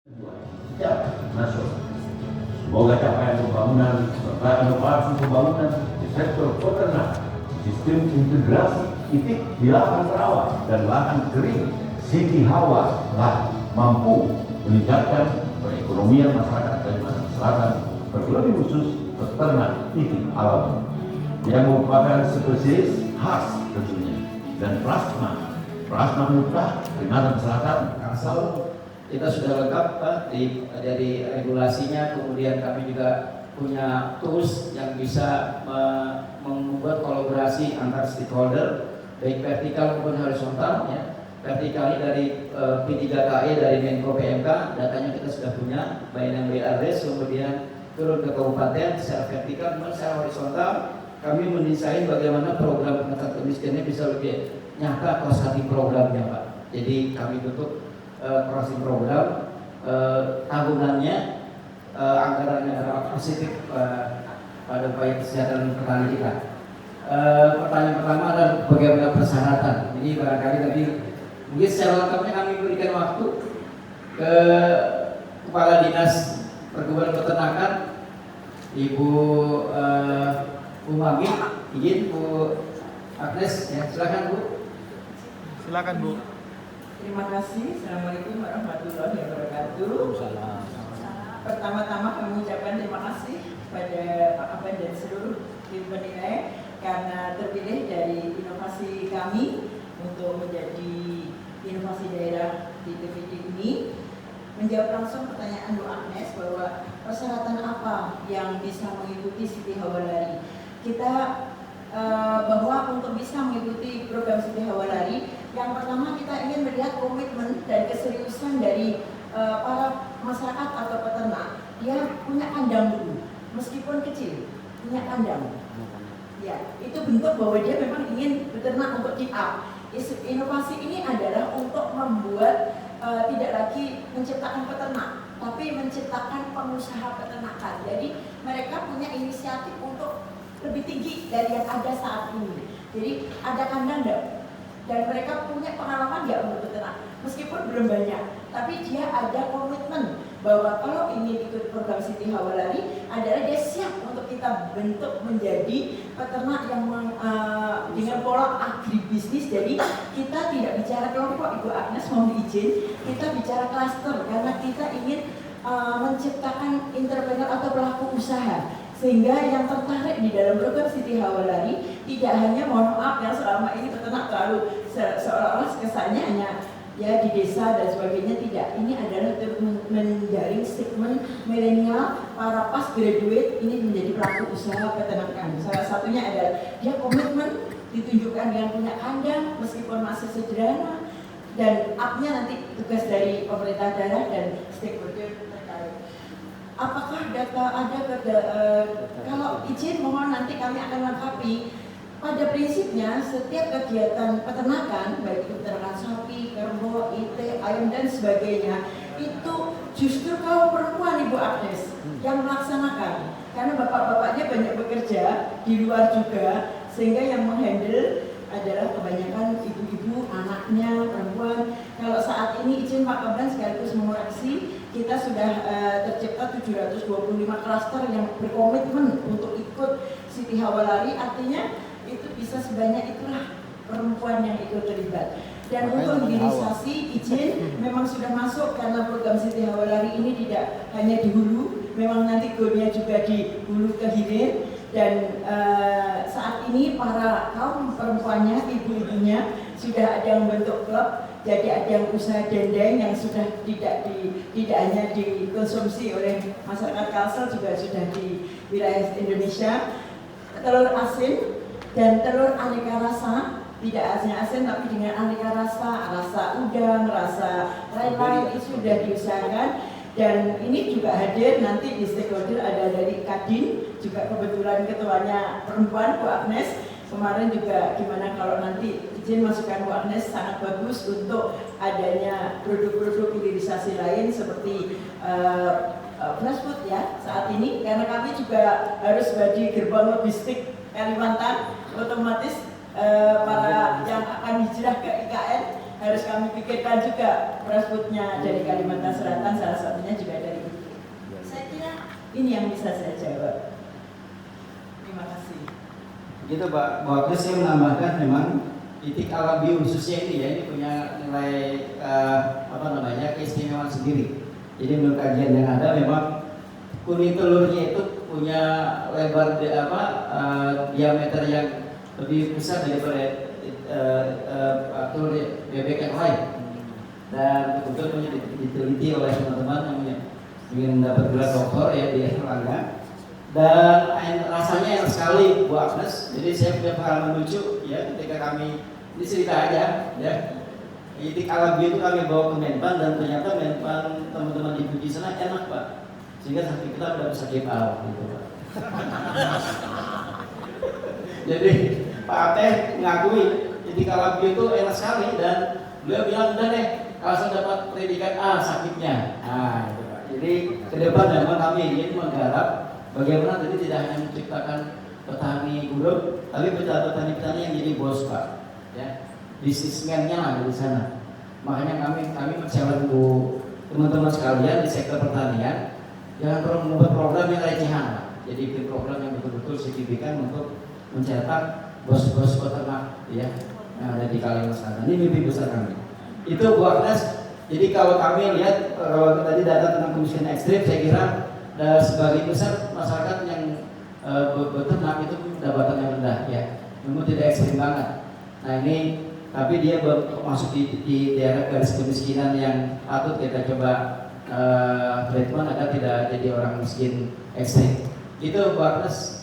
Sejak masuk, semoga capaian pembangunan serta inovasi pembangunan di sektor peternak, sistem integrasi titik di lahan rawa dan lahan kering Siti Hawa lah mampu meningkatkan perekonomian masyarakat Kalimantan Selatan, terlebih khusus peternak titik alam yang merupakan spesies khas tentunya, dan plasma mutlak Kalimantan Selatan. Kalsel kita sudah lengkap Pak dari regulasinya, kemudian kami juga punya tools yang bisa membuat kolaborasi antar stakeholder baik vertikal maupun horizontal ya. Vertikal dari P3KE dari Menko PMK, datanya kita sudah punya baik yang BRDes, kemudian turun ke kabupaten secara vertikal, kemudian secara horizontal kami mendesain bagaimana program pengentasan kemiskinan bisa lebih nyata cross-cutting programnya Pak. Jadi kami tutup crossing program tahunannya, anggarannya adalah positif pada upaya kesehatan petani kita. Pertanyaan pertama adalah bagaimana persyaratan. Jadi barangkali tadi mungkin secara lengkapnya kami berikan waktu ke Kepala Dinas Perkebunan Peternakan Ibu Mami, izin Bu Agnes ya, silakan Bu. Silakan Bu. Terima kasih. Assalamualaikum warahmatullahi wabarakatuh. Pertama-tama kami ucapkan terima kasih kepada Pak Kaban dan seluruh tim penilai karena terpilih dari inovasi kami untuk menjadi inovasi daerah di TPD ini. Menjawab langsung pertanyaan Bu Agnes bahwa persyaratan apa yang bisa mengikuti Siti Hawalari. Kita bahwa untuk bisa mengikuti program Siti Hawalari, yang pertama kita ingin melihat komitmen dan keseriusan dari para masyarakat atau peternak. Dia punya kandang dulu, meskipun kecil, punya kandang. Ya, itu bentuk bahwa dia memang ingin beternak untuk keep up. Inovasi ini adalah untuk membuat tidak lagi menciptakan peternak, tapi menciptakan pengusaha peternakan. Jadi mereka punya inisiatif untuk lebih tinggi dari yang ada saat ini. Jadi ada kandang dan mereka punya pengalaman nggak untuk beternak, meskipun belum banyak, tapi dia ada komitmen bahwa kalau ini ikut program Siti Hawalari adalah dia siap untuk kita bentuk menjadi peternak yang dengan pola agribisnis. Jadi kita tidak bicara kelompok, Ibu Agnes mohon izin, kita bicara klaster karena kita ingin menciptakan entrepreneur atau pelaku usaha, sehingga yang tertarik di dalam program Siti Hawalari tidak hanya, mohon maaf yang selama ini peternak terlalu seolah-olah kesannya hanya ya di desa dan sebagainya. Tidak, ini adalah untuk menjaring segmen milenial, para pas graduate ini menjadi pelaku usaha peternakan. Salah satunya adalah dia komitmen ditunjukkan dengan punya kandang meskipun masih sederhana, dan up-nya nanti tugas dari pemerintah daerah dan stakeholder terkait. Apakah data ada kalau izin mohon nanti kami akan lengkapi. Pada prinsipnya setiap kegiatan peternakan, baik itu peternakan sapi, kerbau, itik, ayam dan sebagainya, itu justru kaum perempuan Ibu Agnes yang melaksanakan, karena bapak-bapaknya banyak bekerja di luar juga, sehingga yang menghandle adalah kebanyakan ibu-ibu, anaknya, perempuan. Kalau saat ini izin Pak Kaban sekaligus mengoreksi, kita sudah tercipta 725 klaster yang berkomitmen untuk ikut Siti Hawalari, artinya itu bisa sebanyak itulah perempuan yang ikut terlibat. Dan untuk hilirisasi izin memang sudah masuk, karena program Siti Hawalari ini tidak hanya di hulu, memang nanti goalnya juga di hulu ke hilir. Dan saat ini para kaum perempuannya, ibu-ibunya sudah ada yang membentuk klub, jadi ada yang usaha dendeng yang sudah tidak hanya dikonsumsi oleh masyarakat Kalsel, juga sudah di wilayah Indonesia. Telur asin dan telur aneka rasa, tidak hanya asin tapi dengan aneka rasa, rasa udang, rasa lain-lain itu sudah diusahakan. Dan ini juga hadir nanti di stakeholder, ada dari Kadin, juga kebetulan ketuanya perempuan Bu Agnes. Kemarin juga gimana kalau nanti izin masukan Bu Agnes, sangat bagus untuk adanya produk-produk hilirisasi lain seperti flash food ya saat ini, karena kami juga harus bagi gerbang logistik Kalimantan, otomatis para yang akan hijrah ke IKN harus kami pikirkan juga Prasbudnya dari Kalimantan Selatan, salah satunya juga dari itu. Saya kira ini yang bisa saya jawab. Terima kasih. Gitu Pak, waktu saya menambahkan memang titik alam bio khususnya ini ya, ini punya nilai keistimewaan sendiri. Jadi menurut kajian yang ada memang kuning telurnya itu punya lebar diameter yang lebih besar daripada telur bebek yang lain. Dan kebetulan diteliti oleh teman-teman yang ingin mendapat gelar doktor ya di Erlangga. Dan rasanya enak sekali Bu Agnes. Jadi saya punya pengalaman lucu ya ketika kami ini cerita aja ya. Itik alam itu kami bawa ke Menpan dan ternyata Menpan teman-teman di Puji sana enak Pak. Sehingga sampai kita udah bisa give out gitu Pak. Jadi Pak Ateh mengakui itik alam itu enak sekali dan beliau bilang udah deh kalau saya dapat predikat A sakitnya. Nah, gitu Pak. Jadi ke depan memang kami ingin menggarap bagaimana tadi tidak hanya menciptakan petani gudeg, tapi petani-petani yang jadi bos Pak, ya, bisnismennya lah di sana. Makanya kami men-challenge teman-teman sekalian di sektor pertanian, jangan perlu membuat program yang recehan, Pak. Jadi bikin program yang betul-betul signifikan untuk mencetak bos-bos peternak, ya, yang ada di Kalimantan Selatan. Ini mimpi besar kami. Itu Bu Agnes. Jadi kalau kami lihat kalau tadi data tentang kemiskinan ekstrim, saya kira sebagian besar masyarakat yang beternak itu pendapatan yang rendah ya, namun tidak ekstrim banget. Nah ini tapi dia masuk di daerah garis kemiskinan yang patut kita coba treatment agar tidak jadi orang miskin ekstrim. Itu Bu Agnes.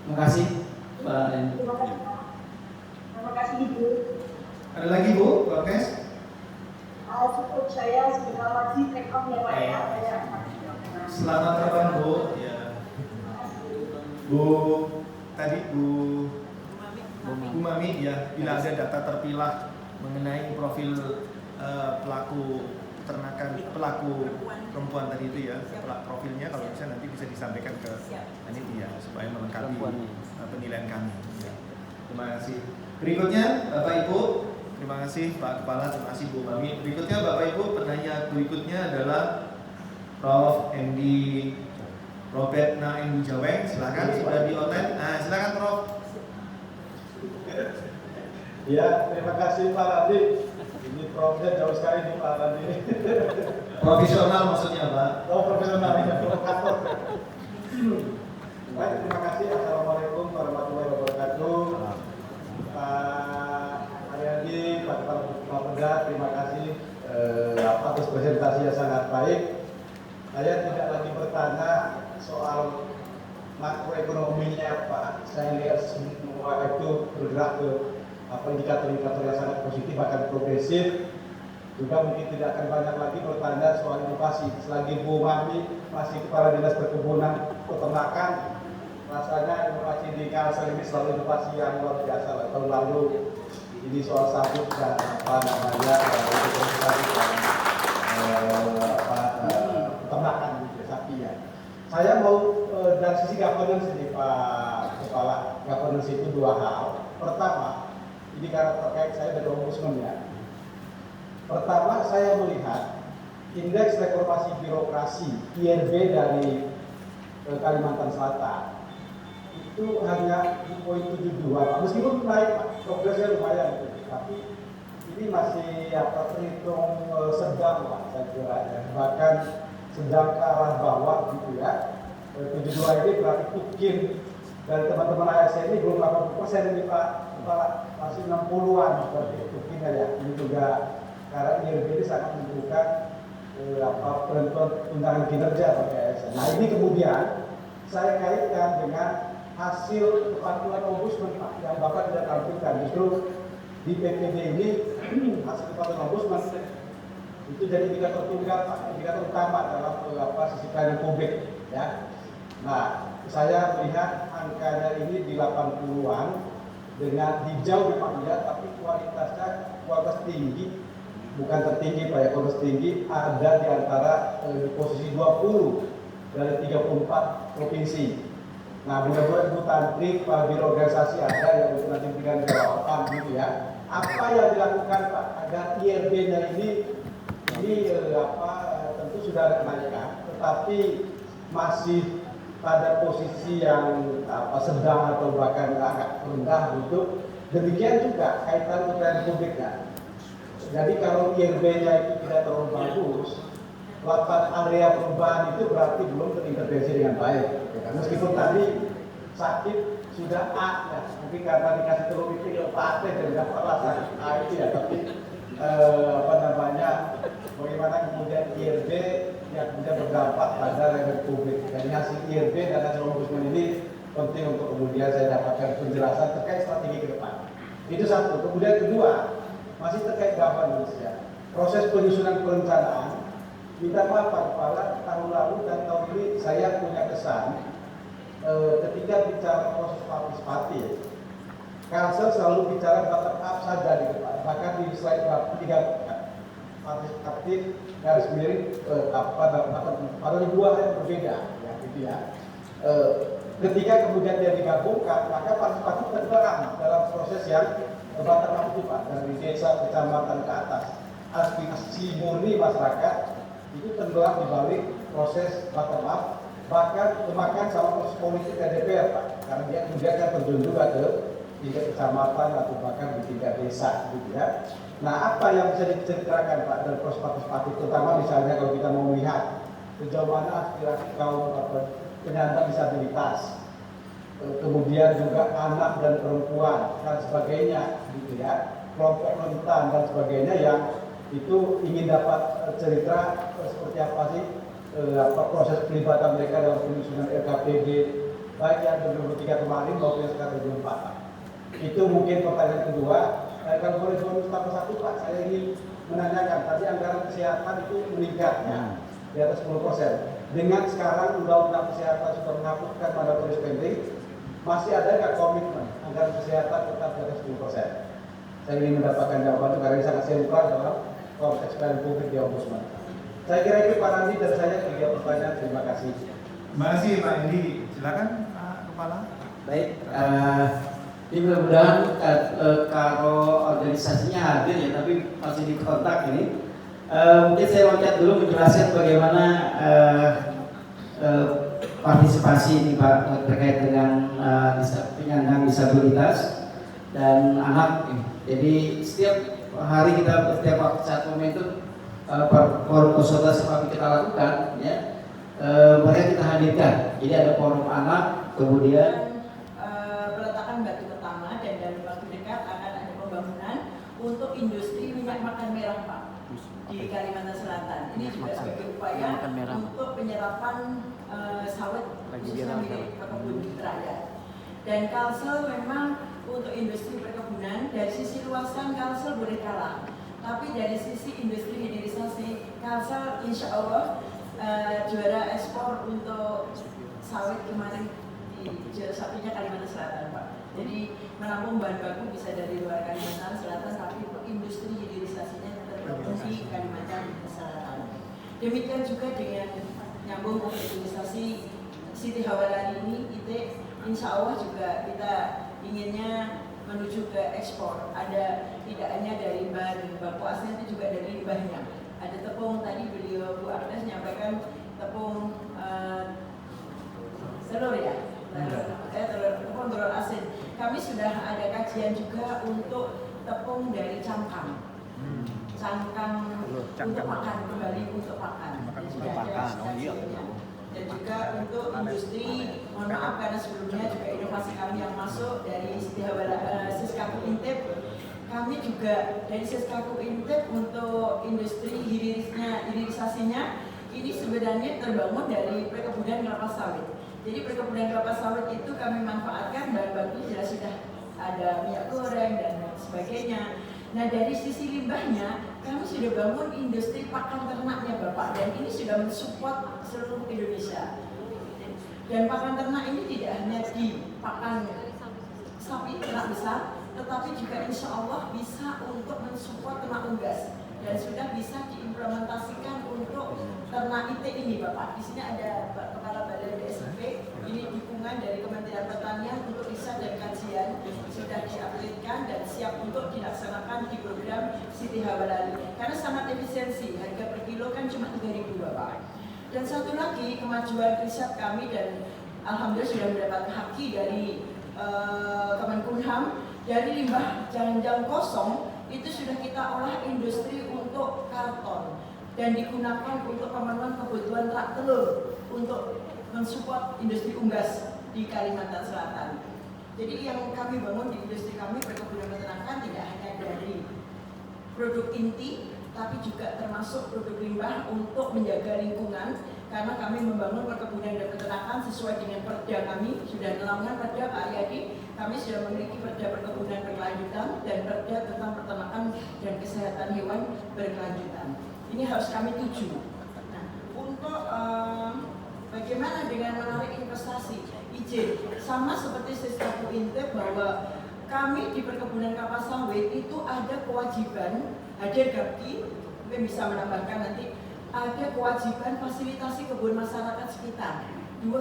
Terima kasih Mbak Nen. Terima kasih Ibu. Ada lagi Bu Agnes? Cukup saya sudah masih take off ya Pak ya. Selamat terbang Bu. Ya. Bu Mami ya, bila ada data terpilah mengenai profil pelaku peternakan, pelaku perempuan tadi itu ya, profilnya kalau bisa nanti bisa disampaikan ke panitia supaya melengkapi penilaian kami. Ya. Terima kasih. Berikutnya Bapak Ibu, terima kasih Pak Kepala, terima kasih Bu Mami. Berikutnya Bapak Ibu, penanya berikutnya adalah Prof. MD Robert Naim Jaweng, silakan sudah di online. Nah, silakan Prof. Ya, terima kasih Pak Randi. Ini Profnya jauh sekali nih Pak Randi. Profesional maksudnya Pak. Oh, profesional ya, provokator. Baik, terima kasih. Assalamualaikum warahmatullahi wabarakatuh. Pak Haryadi, Pak Kepala Bapeda, terima kasih atas presentasi yang sangat baik. Saya tidak lagi bertanya soal makroekonominya Pak. Saya lihat semua itu bergerak ke indikator-indikator yang sangat positif, bahkan progresif. Juga mungkin tidak akan banyak lagi bertanya soal inovasi. Selagi Bu Mami masih Kepala Dinas Perkebunan Peternakan, rasanya inovasi di Kalsel ini selalu inovasi yang luar biasa. Tahun lalu ini soal sabut dan peternakan sapi ya. Saya mau dari sisi governance ini Pak Kepala, governance itu dua hal. Pertama, ini karena terkait saya dari ombudsman ya. Pertama, saya melihat indeks reformasi birokrasi IRB dari Kalimantan Selatan itu hanya 0.72, meskipun naik Pak, progresnya lumayan, tapi ini masih terhitung sedang Pak, saya kira ya. Bahkan sedang ke arah bawah gitu ya. 72 ini berarti mungkin dari teman-teman ASN ini belum 80% ini Pak, masih 60-an seperti itu mungkin ya. Ini juga karena IRB ini sangat menentukan penentuan undangan kinerja bagi ASN. Nah ini kemudian saya kaitkan dengan hasil kepatuhan ombudsman Pak, yang Bapak tidak tampilkan. Justru di PPD ini hasil kepatuhan ombudsman itu jadi indikator tunggal Pak, indikator utama dalam sisi pelayanan publik ya. Nah, saya melihat angkanya ini di 80-an dengan hijau memang ya, tapi kualitas tinggi, bukan tertinggi Pak ya, kualitas tinggi ada di antara posisi 20 dari 34 provinsi. Nah, mudah-mudahan Bu Tantri, Pak Biro Organisasi ada yang nanti berikan jawaban gitu ya. Apa yang dilakukan Pak agar IRB-nya ini tentu sudah ada kenaikan, tetapi masih pada posisi yang sedang atau bahkan agak rendah gitu. Demikian juga kaitan kepentingan publiknya. Jadi kalau IRB-nya itu tidak terlalu bagus, lapan area perubahan itu berarti belum terintervensi dengan baik. Ya, meskipun tadi sakit sudah A, ya, mungkin karena dikasih telur itu ya Pak dan dapat sakit A itu ya, tapi bagaimana kemudian IRB yang kemudian berdampak pada level publik. Dan hasil IRB dan hasil ombudsman ini penting untuk kemudian saya dapatkan penjelasan terkait strategi ke depan. Itu satu. Kemudian kedua, masih terkait governance ya. Proses penyusunan perencanaan, minta maaf Pak Kepala, tahun lalu dan tahun ini saya punya kesan ketika bicara proses partisipatif, Kalsel selalu bicara bottom up saja di depan. Bahkan di slide 3 partisipatif garis miring pada dua hal yang berbeda ya, gitu ya. Ketika kemudian dia digabungkan, maka partisipatif tergerak dalam proses yang bottom up itu Pak, dari desa, kecamatan ke atas. Aspirasi murni masyarakat itu tenggelam di balik proses bottom up, bahkan kemakan sama proses politik dan DPR Pak, karena dia kemudian kan terjun juga ke tingkat kecamatan atau bahkan di tingkat desa gitu ya. Nah, apa yang bisa diceritakan Pak dari proses partisipatif, terutama misalnya kalau kita mau melihat sejauh mana aspirasi kaum penyandang disabilitas, kemudian juga anak dan perempuan dan sebagainya gitu ya, kelompok rentan dan sebagainya yang itu ingin dapat cerita seperti apa sih proses pelibatan mereka dalam penyusunan RKPD baik yang 2023 kemarin maupun yang sekarang 2024. Itu mungkin pertanyaan kedua. Kalau boleh bonus tambah satu Pak, saya ingin menanyakan tadi anggaran kesehatan itu meningkatnya di atas 10%. Dengan sekarang undang-undang kesehatan sudah menghapuskan mandatory spending, masih ada nggak komitmen anggaran kesehatan tetap di atas 10%? Saya ingin mendapatkan jawaban itu karena ini sangat sentral dalam konteks pelayanan publik di Ombudsman. Saya kira itu Pak Andi dan saya 3 pertanyaan. Terima kasih. Terima kasih Pak Indi. Silakan Pak Kepala. Baik, ini mudah-mudahan kalau organisasinya hadir ya, tapi masih di kontak ini. Mungkin saya loncat dulu menjelaskan bagaimana partisipasi ini Pak terkait dengan penyandang disabilitas dan anak. Jadi setiap hari kita setiap saat momentum forum konsultasi kami kita lakukan ya, mereka kita hadirkan. Jadi ada forum anak, kemudian peletakan batu pertama dan dalam waktu dekat akan ada pembangunan untuk industri minyak makan merah Pak di Kalimantan Selatan. Ini juga sebagai upaya untuk penyerapan sawit khususnya milik pekebun rakyat. Dan Kalsel memang untuk industri perkebunan dari sisi luasan Kalsel boleh kalah, tapi dari sisi industri hilirisasi Kalsel insya Allah juara ekspor untuk sawit kemarin di satunya Kalimantan Selatan Pak. Jadi menampung bahan baku bisa dari luar Kalimantan Selatan, tapi industri hilirisasinya terproduksi Kalimantan Selatan. Demikian juga dengan nyambung ke hilirisasi Siti Hawalari ini, insya Allah juga kita inginnya menuju ke ekspor. Ada tidak hanya dari bahan baku asli, itu juga dari limbahnya. Ada tepung, tadi beliau Bu Agnes menyampaikan tepung telur ya, telur asin. Kami sudah ada kajian juga untuk tepung dari cangkang untuk makan, kembali untuk makan. Dan juga untuk industri, mohon maaf karena sebelumnya juga inovasi kami yang masuk dari Siskaku Intip, kami juga dari Siskaku Intip untuk industri hilirisasinya ini sebenarnya terbangun dari perkebunan kelapa sawit. Jadi perkebunan kelapa sawit itu kami manfaatkan bahan baku jelas sudah ada minyak goreng dan sebagainya. Nah dari sisi limbahnya kami sudah bangun industri pakan ternaknya Bapak, dan ini sudah mensupport seluruh Indonesia. Dan pakan ternak ini tidak hanya di pakan sapi ternak besar, tetapi juga insya Allah bisa untuk mensupport ternak unggas. dan sudah bisa diimplementasikan untuk ternak itik ini Bapak. Di sini ada Kepala Balai BSIP, ini dukungan dari Kementerian Pertanian untuk riset dan kajian sudah diaplikasikan dan siap untuk dilaksanakan di program Siti Hawalari. Karena sangat efisiensi, harga per kilo kan cuma 3.000 Bapak. Dan satu lagi kemajuan riset kami dan alhamdulillah sudah mendapat haki dari Kemenkumham, dari limbah jangan-jangan kosong itu sudah kita olah industri untuk karton dan digunakan untuk pemenuhan kebutuhan rak telur untuk mensupport industri unggas di Kalimantan Selatan. Jadi yang kami bangun di industri kami perkebunan peternakan tidak hanya dari produk inti, tapi juga termasuk produk limbah untuk menjaga lingkungan, karena kami membangun perkebunan dan peternakan sesuai dengan perda kami, sudah naungan perda Pak Yadi, kami sudah memiliki perda perkebunan berkelanjutan dan perda tentang peternakan dan kesehatan hewan berkelanjutan. Ini harus kami tuju. Nah, untuk bagaimana dengan menarik investasi, izin sama seperti sistem Intep bahwa kami di perkebunan kapas sawit itu ada kewajiban hadir Gapki, mungkin bisa menambahkan nanti, ada kewajiban fasilitasi kebun masyarakat sekitar 20%.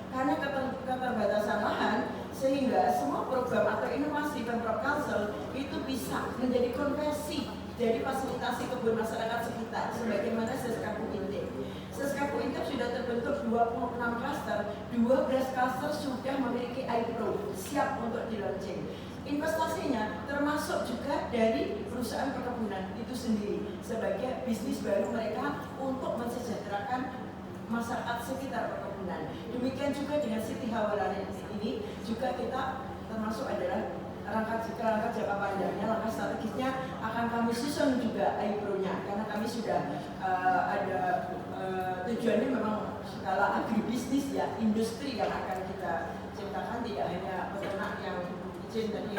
Karena keterbatasan lahan, sehingga semua program atau inovasi Pemprov Kalsel itu bisa menjadi konversi dari fasilitasi kebun masyarakat sekitar, sebagaimana Seskaku Intip. Seskaku Intip sudah terbentuk 26 klaster, 12 klaster sudah memiliki iPro, siap untuk di launching. Investasinya termasuk juga dari perusahaan perkebunan itu sendiri sebagai bisnis baru mereka untuk mensejahterakan masyarakat sekitar perkebunan. Demikian juga dengan Siti Hawalari ini juga kita termasuk adalah rangka jangka panjangnya, langkah strategisnya akan kami susun juga iPro-nya karena kami sudah ada tujuannya memang skala agribisnis ya, industri yang akan kita ciptakan, tidak hanya peternak yang izin tadi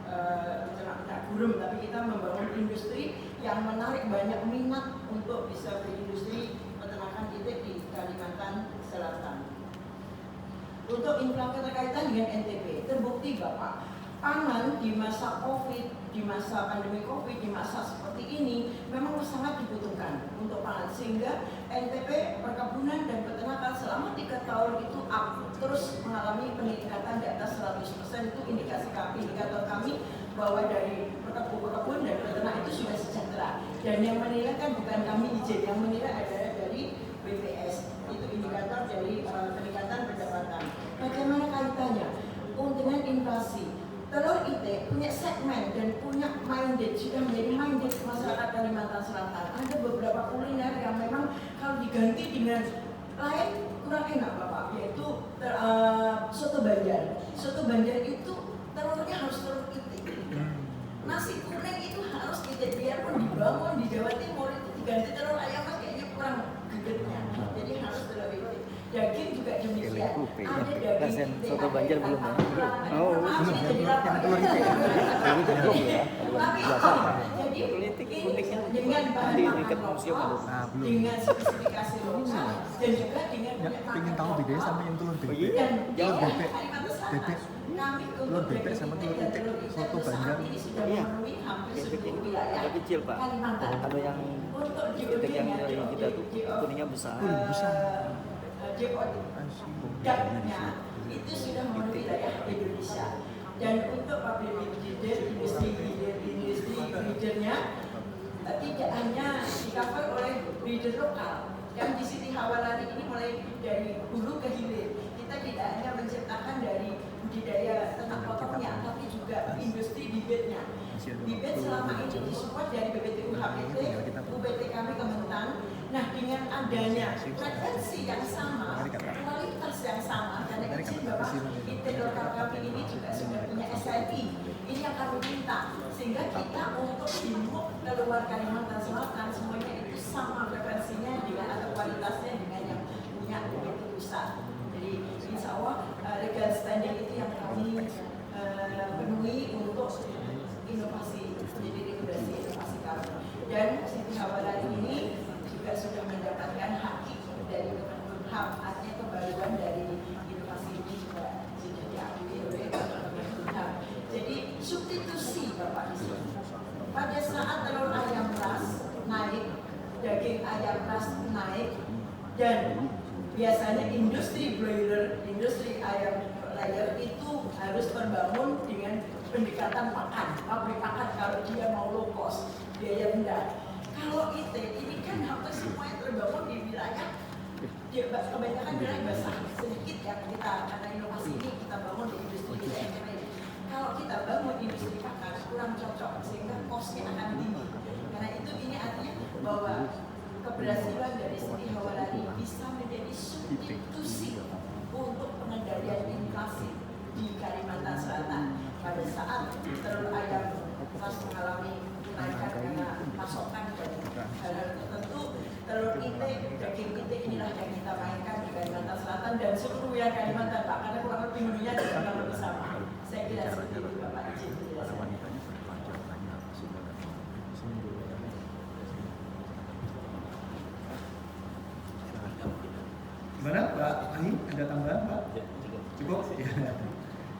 peternak burung, tapi kita membangun industri yang menarik banyak minat untuk bisa berindustri peternakan itik di Kalimantan Selatan. Untuk inflasi terkaitan dengan NTP, terbukti Bapak, pangan di masa COVID, di masa pandemi COVID, di masa seperti ini memang sangat dibutuhkan untuk pangan, sehingga NTP perkebunan dan peternakan selama 3 tahun itu terus mengalami peningkatan di atas 100%. Itu indikator kami bahwa dari perkebun dan peternak itu sudah sejahtera, dan yang menilai kan bukan kami izin, yang menilai adalah dari BPS, itu indikator dari peningkatan pendapatan. Bagaimana kaitannya dengan inflasi? Telur itik punya segmen dan punya minded, sudah menjadi minded masyarakat Kalimantan Selatan. Ada beberapa kuliner yang memang kalau diganti dengan lain kurang enak Bapak, yaitu soto Banjar. Soto Banjar itu telurnya harus telur itik. Nasi kuning itu harus itik, biarpun dibangun di Jawa Timur itu diganti telur ayam kayaknya kurang gedenya. Jadi harus telur itik. Daging juga demikian. Ada daging soto Banjar belum ya? Oh, belum. Jadi dengan bahan makanan dengan spesifikasi lokal dan juga dengan Pengen tahu bedanya sama yang telur bebek. telur bebek sama telur itik soto Banjar. ini sudah memenuhi hampir seluruh wilayah kecil Pak. Kalimantan. Kalau yang Untuk itik yang kita tuh kuningnya besar. Dapnya itu sudah memenuhi wilayah Indonesia. Dan untuk pabrik breeder, industri breedernya tidak hanya di-cover oleh breeder lokal. Yang di Siti Hawalari ini mulai dari hulu ke hilir. Kita tidak hanya menciptakan dari budidaya ternak potongnya, tapi juga industri bibitnya. Bibit selama ini disupport dari BPTU HPT, UBT kami Kementan. Nah, dengan adanya frekuensi yang sama, kualitas yang sama, karena izin Bapak, itik lokal kami ini juga sudah punya SIP. Ini yang kami minta, sehingga kita untuk dimuk keluar Kalimantan Selatan semuanya itu sama frekuensinya dengan atau kualitasnya dengan yang punya BPT pusat. Jadi insya Allah legal standing itu yang kami penuhi untuk inovasi, jadi regulasi inovasi kami. Dan Siti Hawalari ini juga sudah mendapatkan haki dari Kemenkumham, artinya pembaruan dari inovasi ini juga sudah diakui oleh Kemenkumham. Jadi substitusi Bapak di sini. Pada saat telur ayam daging ayam ras naik, dan biasanya industri broiler, industri ayam layer itu harus terbangun dengan pendekatan pakan, pabrik pakan kalau dia mau low cost, biaya rendah. Kalau ini kan hampir semuanya terbangun di wilayah, kebanyakan wilayah basah, sedikit ya kita, karena inovasi ini kita bangun di industri wilayah lain. Kalau kita bangun industri pakan kurang cocok, sehingga cost-nya akan tinggi. Karena itu ini artinya bahwa keberhasilan dari Siti Hawalari bisa menjadi substitusi untuk pengendalian inflasi di Kalimantan Selatan pada saat telur ayam pas mengalami kenaikan karena pasokan dan hal-hal tertentu. Telur itik, daging itik inilah yang kita mainkan di Kalimantan Selatan dan seluruh wilayah Kalimantan, Pak, karena kurang lebih menunya kurang lebih sama. Saya kira seperti itu, Bapak izin penjelasan. Gimana Pak Ahi, ada tambahan Pak? Cukup? Ya.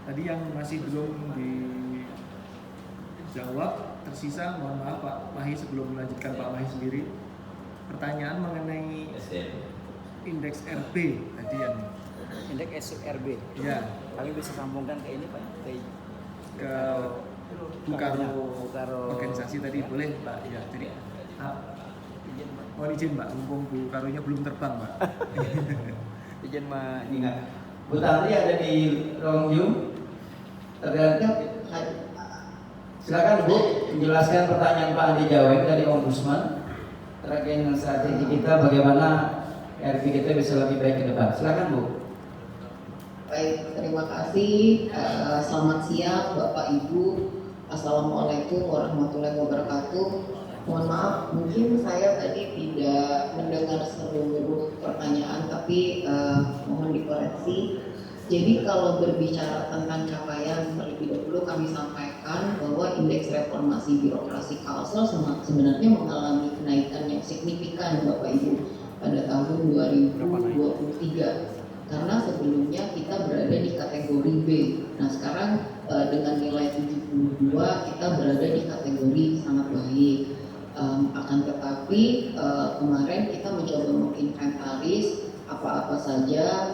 Tadi yang masih belum dijawab tersisa, mohon maaf Pak Mahi sebelum melanjutkan Pak Mahi sendiri. Pertanyaan mengenai indeks RB tadi yang Indeks RB. ya Kami bisa sambungkan ke ini Pak, ke Bukaro organisasi tadi boleh Pak ya. Jadi mohon izin Pak, mumpung Bu Karonya belum terbang Pak. izin Ingat, Bu Tantri ada di ruang Zoom. Tergantung. Silakan Bu, menjelaskan pertanyaan Pak Andi Jaweng dari Ombudsman terkait dengan strategi kita bagaimana RB kita bisa lebih baik ke depan. Silakan Bu. Baik, terima kasih. Selamat siang Bapak Ibu. Assalamualaikum warahmatullahi wabarakatuh. Mohon maaf, mungkin saya tadi tidak mendengar seluruh pertanyaan, tapi mohon dikoreksi. Jadi kalau berbicara tentang capaian, terlebih dahulu kami sampaikan bahwa indeks reformasi birokrasi Kalsel sebenarnya mengalami kenaikan yang signifikan Bapak Ibu pada tahun 2023. Karena sebelumnya kita berada di kategori B. Nah sekarang dengan nilai 72 kita berada di kategori sangat baik. Akan tetapi kemarin kita mencoba menginventaris apa-apa saja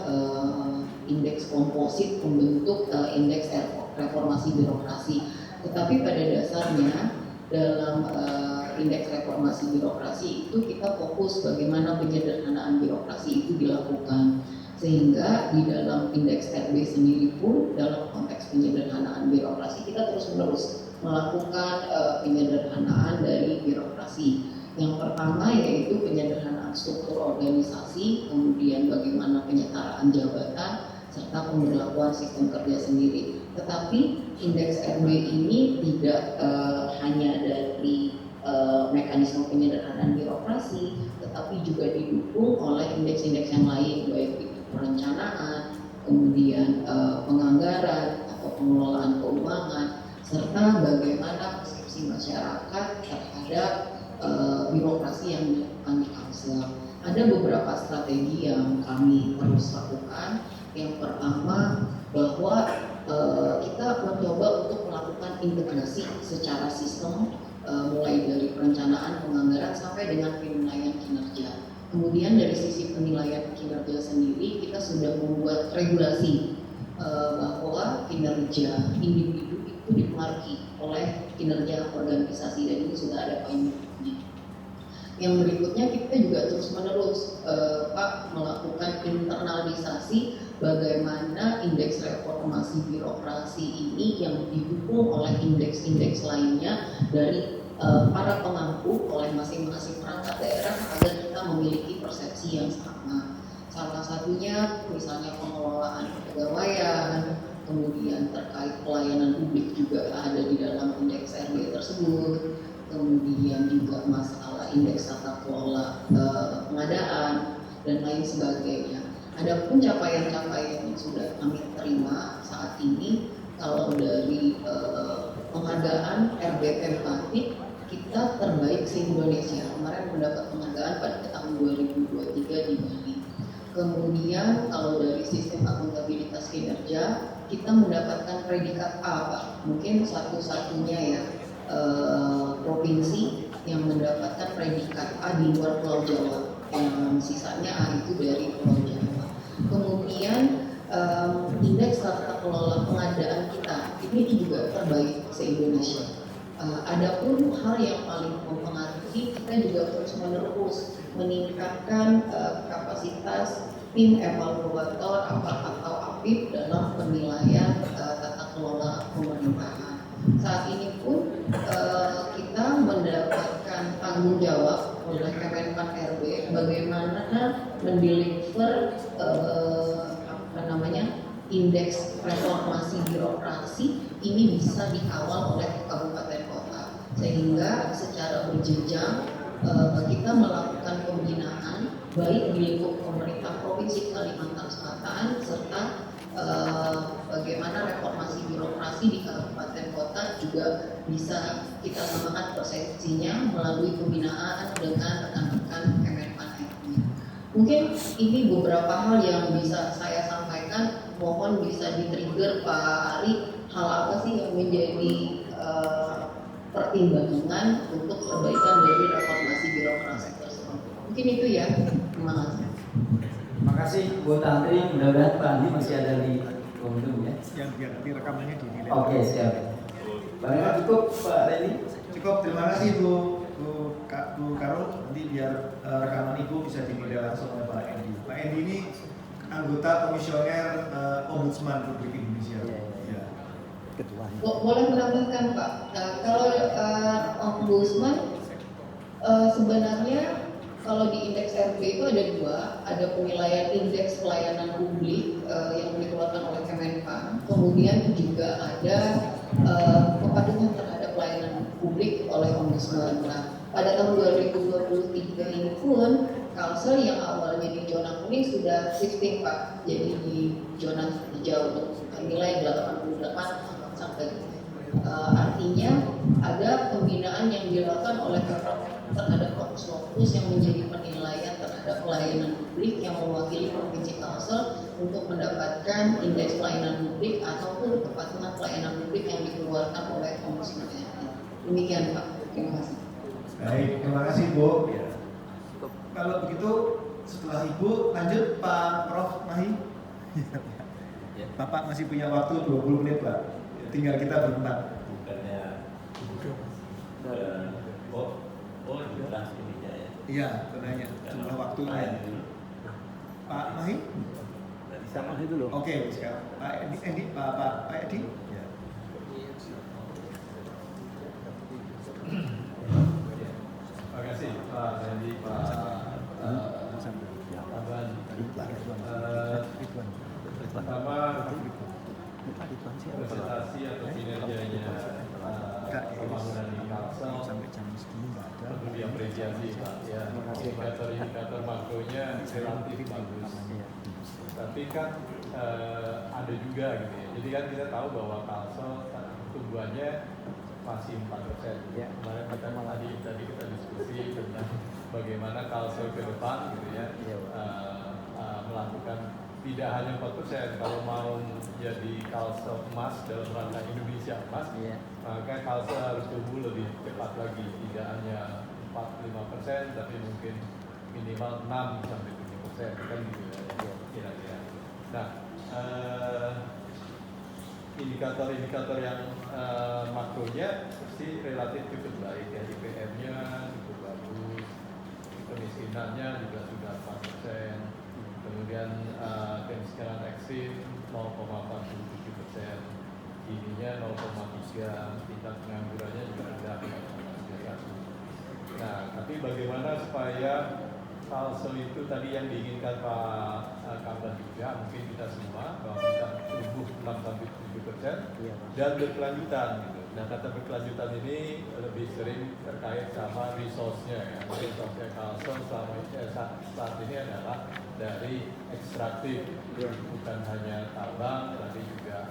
indeks komposit pembentuk indeks reformasi birokrasi. Tetapi pada dasarnya dalam indeks reformasi birokrasi itu kita fokus bagaimana penyederhanaan birokrasi itu dilakukan. Sehingga di dalam indeks RB sendiri pun dalam konteks penyederhanaan birokrasi kita terus-menerus melakukan penyederhanaan dari birokrasi. Yang pertama yaitu penyederhanaan struktur organisasi, kemudian bagaimana penyetaraan jabatan, serta pemberlakuan sistem kerja sendiri. Tetapi indeks RB ini tidak hanya dari mekanisme penyederhanaan birokrasi, tetapi juga didukung oleh indeks-indeks yang lain, baik itu perencanaan, kemudian penganggaran atau pengelolaan keuangan, serta bagaimana persepsi masyarakat terhadap birokrasi yang dilakukan di Kalsel. Ada beberapa strategi yang kami terus lakukan. Yang pertama bahwa kita mencoba untuk melakukan integrasi secara sistem mulai dari perencanaan, penganggaran sampai dengan penilaian kinerja. Kemudian dari sisi penilaian kinerja sendiri kita sudah membuat regulasi bahwa kinerja individu itu dipengaruhi oleh kinerja organisasi dan ini sudah ada poin-poinnya. Yang berikutnya kita juga terus-menerus Pak melakukan internalisasi bagaimana indeks reformasi birokrasi ini yang didukung oleh indeks-indeks lainnya dari para pemangku oleh masing-masing perangkat daerah agar kita memiliki persepsi yang sama. Salah satunya misalnya pengelolaan kepegawaian, kemudian terkait pelayanan publik juga ada di dalam indeks RB tersebut, kemudian juga masalah indeks tata kelola pengadaan dan lain sebagainya. Adapun capaian-capaian yang sudah kami terima saat ini, kalau dari penghargaan RB Tempatik kita terbaik se-Indonesia. Kemarin mendapat penghargaan pada tahun 2023 di Bali. Kemudian kalau dari sistem akuntabilitas kinerja kita mendapatkan predikat A, Pak. Mungkin satu-satunya ya provinsi yang mendapatkan predikat A di luar Pulau Jawa, yang sisanya A itu dari Pulau Jawa. Kemudian indeks tata kelola pengadaan kita ini juga terbaik se-Indonesia. Adapun hal yang paling mempengaruhi, kita juga terus-menerus meningkatkan kapasitas tim evaluator atau APIP dalam penilaian tata kelola pemerintahan. Saat ini pun kita mendapatkan tanggung jawab oleh Kemenpan RB bagaimana mendeliver indeks reformasi birokrasi ini bisa dikawal oleh kabupaten kota, sehingga secara berjenjang kita melakukan pembinaan baik di lingkup pemerintah Provinsi Kalimantan Selatan serta bagaimana reformasi birokrasi di kabupaten kota juga bisa kita samakan persepsinya melalui pembinaan dengan rekan-rekan Kemenpan RB. Mungkin ini beberapa hal yang bisa saya sampaikan, mohon bisa di-trigger Pak Ari, hal apa sih yang menjadi pertimbangan untuk perbaikan dari reformasi birokrasi tersebut. Mungkin itu ya, terima kasih. Terima kasih Bu Tantri, mudah-mudahan Pak Andi masih ada di Komdum ya. Yang biar nanti rekamannya dinilai. Oke, siap. Barangkali cukup Pak Reni. Cukup, terima kasih Bu Karol. Nanti biar rekaman Ibu bisa dinilai langsung oleh Pak Endi. Pak Endi ini anggota komisioner Ombudsman Republik Indonesia. Ya. Boleh menambahkan Pak, kalau Ombudsman sebenarnya kalau di indeks RP itu ada dua, ada penilaian indeks pelayanan publik yang dikeluarkan oleh Kemenpan, kemudian juga ada kepatuhan terhadap pelayanan publik oleh Ombudsman. Nah, pada tahun 2023 ini pun Kalsel yang awalnya di zona kuning sudah shifting Pak, jadi di zona hijau untuk nilai 88 sampai artinya ada pembinaan yang dilakukan oleh terhadap fokus yang menjadi penilaian terhadap pelayanan publik yang mewakili Provinsi Kalsel untuk mendapatkan indeks pelayanan publik ataupun kepatuhan pelayanan publik yang dikeluarkan oleh Ombudsman RI. Demikian Pak, terima kasih. Baik, terima kasih Bu. Kalau begitu setelah Ibu lanjut Pak Prof Mahi. Bapak masih punya waktu 20 menit Pak. Tinggal kita berempat. Bukannya jelas ini ya. Iya, benarnya jumlah waktunya. Pak Mahi? Sama itu dulu. Oke, sekarang Pak Edi, Pak Edi. Ya. Terima kasih Pak Randy, Pak Aban. Pertama, presentasi atau kinerjanya pembangunan di Kalsel perlu diapresiasi Pak. Ya, indikator makronya relatif bagus. Tapi kan ada juga gitu ya. Jadi kan kita tahu bahwa Kalsel tumbuhannya masih 4%. Ya. Kemarin tadi kita diskusi tentang bagaimana Kalsel ke depan gitu ya, melakukan tidak hanya 4%, kalau mau jadi Kalsel emas dalam rangka Indonesia emas, maka Kalsel harus tumbuh lebih cepat lagi, tidak hanya 4-5%, tapi mungkin minimal 6-7%, kan gitu ya, kira-kira. Nah, indikator-indikator yang makronya pasti relatif cukup baik ya, IPM-nya cukup bagus, kemiskinannya juga sudah 4%, kemudian kemiskinan ekstrim 0,47%, Gininya 0,3, tingkat penganggurannya juga rendah 0,31. Nah, tapi bagaimana supaya Kalsel itu tadi yang diinginkan Pak Kamran juga, mungkin kita semua, bahwa kita tumbuh 6-7% dan berkelanjutan gitu. Nah, kata berkelanjutan ini lebih sering terkait sama resource-nya ya. Resource-nya Kalsel selama saat ini adalah dari ekstraktif, bukan hanya tambang, tapi juga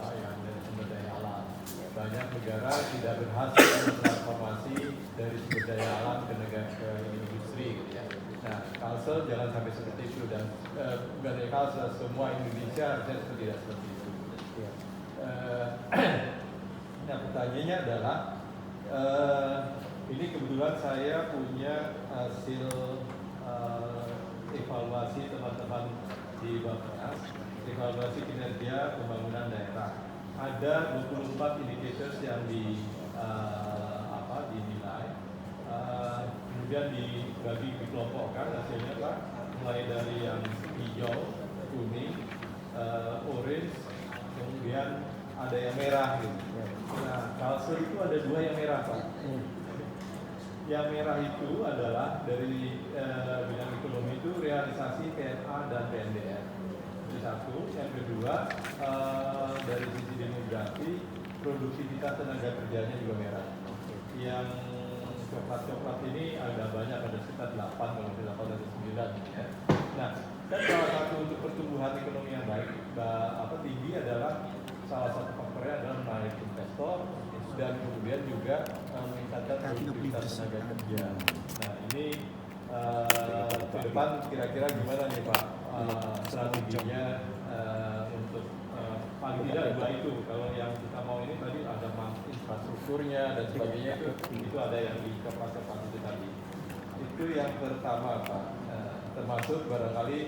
yang dari sumber daya alam. Banyak negara tidak berhasil mentransformasi dari sumber daya alam ke industri gitu ya. Nah, Kalsel jangan sampai seperti itu, dan bukan hanya Kalsel, semua Indonesia harusnya tidak seperti itu. Nah, pertanyaannya adalah Ini kebetulan saya punya hasil evaluasi teman-teman di Bappenas, evaluasi kinerja pembangunan daerah. Ada 24 indicators yang dinilai, kemudian dibagi dikelompokkan hasilnya Pak, mulai dari yang hijau, kuning, orange, kemudian ada yang merah gitu. Nah, Kalsel itu ada 2 yang merah Pak. Yang merah itu adalah dari bidang ekonomi itu realisasi PNA dan PNDR. Itu satu. Yang kedua dari sisi demografi produktivitas tenaga kerjanya juga merah. Yang coklat-coklat ini ada banyak, ada sekitar 8 kalau tidak 8 atau 9 ya. Nah, kan salah satu untuk pertumbuhan ekonomi yang baik tinggi adalah salah satu faktornya adalah menarik investor dan kemudian juga meningkatkan produktivitas tenaga kerja. Nah ini ke depan kira-kira gimana nih Pak strateginya untuk paling tidak 2 itu. Kalau yang kita mau ini tadi ada infrastrukturnya dan sebagainya itu ada yang di coklat-coklat itu tadi. Itu yang pertama Pak. Termasuk barangkali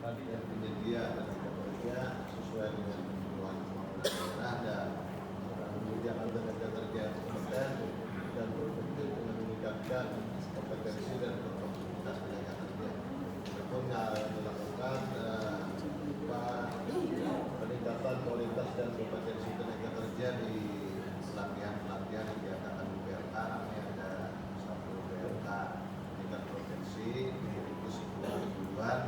nanti yang penyedia dan pekerja sesuai dengan kebutuhan daerah dan menyediakan tenaga kerja yang kompeten dan produktif dengan meningkatkan kompetensi dan produktivitas tenaga kerja. Adapun yang dilakukan peningkatan kualitas dan kompetensi tenaga kerja di pelatihan-pelatihan yang diadakan di BLK. Kami ada satu BLK tingkat provinsi yaitu sebuah tujuan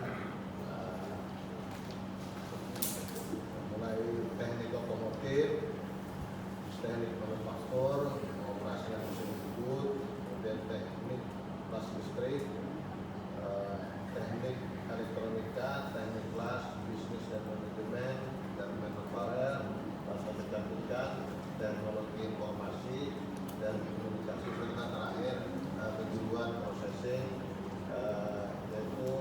mulai teknik otomotif, teknik manufaktur, pengoperasian mesin ngebut, kemudian teknik kelas listrik, teknik elektronika, teknik kelas bisnis dan manajemen, dan manufaktur, bahasa kecantikan, teknologi informasi dan komunikasi, serta terakhir kejuruan processing, yaitu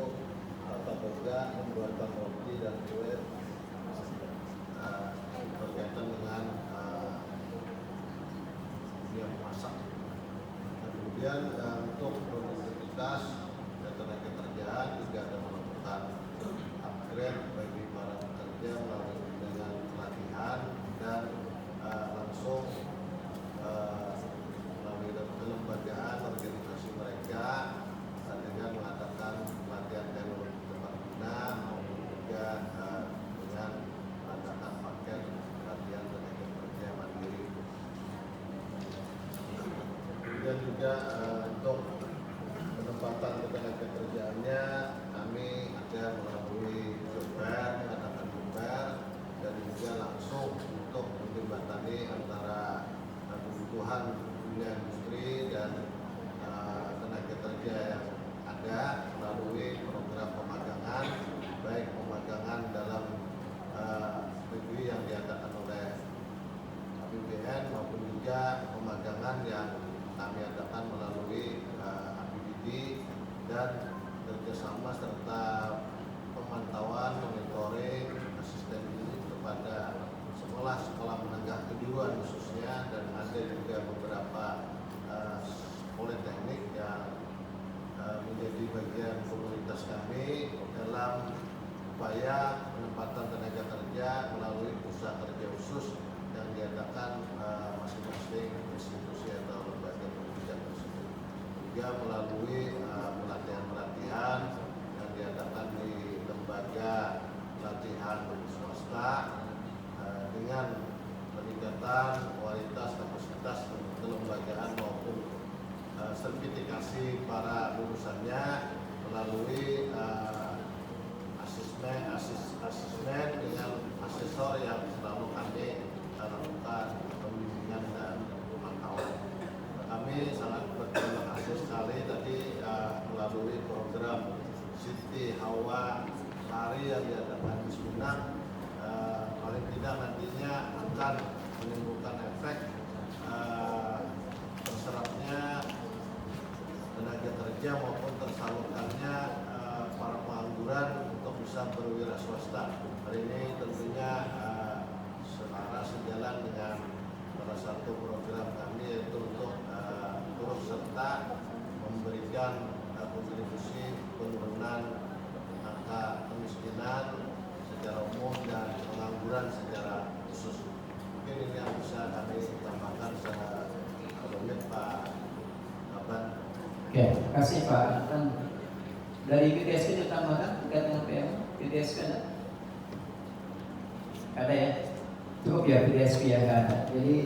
tata boga, pembuatan roti dan kue berkaitan dengan dunia memasak. Kemudian untuk produktivitas dan tenaga kerjaan juga ada melakukan upgrade bagi para pekerja melalui dengan pelatihan dan langsung melalui kelembagaan organisasi mereka dengan mengadakan pelatihan teknologi tepat guna maupun juga dengan mengadakan paket pelatihan tenaga kerja mandiri. Kemudian juga untuk penempatan tenaga kerjaannya kami ada melalui jober, mengadakan jober dan juga langsung untuk menjembatani antara kebutuhan dunia industri dan tenaga kerja yang ada melalui program pemagangan, baik pemagangan dalam negeri yang diadakan oleh APBN maupun juga pemagangan yang kami adakan melalui APBD dan kerjasama serta pemantauan, monitoring, asistensi kepada sekolah-sekolah menengah kejuruan khususnya, dan ada juga beberapa politeknik yang menjadi bagian komunitas kami dalam upaya penempatan tenaga kerja melalui usaha kerja khusus yang diadakan masing-masing institusi atau lembaga pendidikan tersebut. Juga melalui pelatihan-pelatihan yang diadakan di lembaga pelatihan swasta dengan peningkatan kualitas kapasitas kelembagaan maupun sertifikasi para lulusannya melalui asesmen dengan asesor yang selalu kami lakukan pembimbingan dan pemantauan. Kami sangat berterima kasih sekali tadi melalui program Siti Hawa Hari yang diadakan di Sumenep, paling tidak nantinya akan menimbulkan efek terserapnya tenaga kerja maupun tersalurkannya para pengangguran untuk bisa berwira swasta. Hari ini tentunya sejalan dengan salah satu program kami yaitu untuk turut serta memberikan kontribusi penurunan angka kemiskinan secara umum dan pengangguran secara khusus. Mungkin ini yang bisa kami tambahkan secara rumit, Pak Kaban. Oke, terima kasih Pak. Dari PTSP ditambahkan terkait dengan PM PTSP ada ya? Cukup ya PTSP ya, nggak ada. Jadi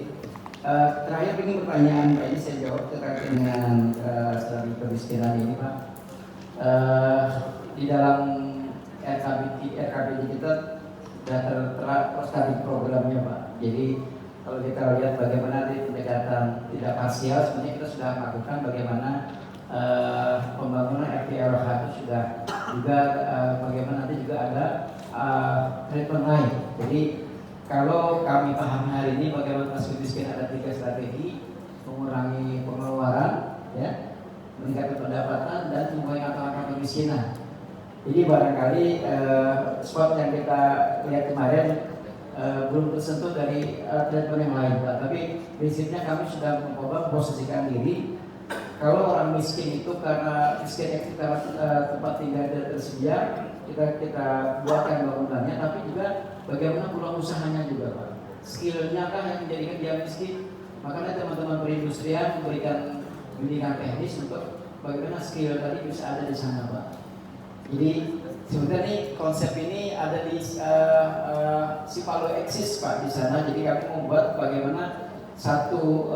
terakhir ini pertanyaan Pak, ini saya jawab terkait dengan strategi kemiskinan ini Pak. Di dalam RKBD kita sudah terus tadi programnya Pak. Jadi kalau kita lihat bagaimana di pendekatan tidak parsial, sebenarnya kita sudah lakukan bagaimana pembangunan RTRH itu sudah juga bagaimana nanti juga ada treatment lain. Jadi kalau kami paham hari ini bagaimana miskin ada 3 strategi: mengurangi pengeluaran, ya, meningkatkan pendapatan, dan mengurangi angka kemiskinan. Jadi barangkali spot yang kita lihat kemarin belum tersentuh dari treatment yang lain, Pak. Tapi prinsipnya kami sudah mencoba memposisikan diri. Kalau orang miskin itu karena miskin karena tempat tinggal tidak tersedia, kita buatkan bangunannya, tapi juga bagaimana peluang usahanya juga, Pak. Skillnya kah yang menjadikan dia miskin? Makanya teman-teman perindustrian memberikan bimbingan teknis untuk bagaimana skill tadi bisa ada di sana, Pak. Jadi sebenarnya nih konsep ini ada di Sipalo Exis, Pak, di sana. Jadi kami membuat bagaimana satu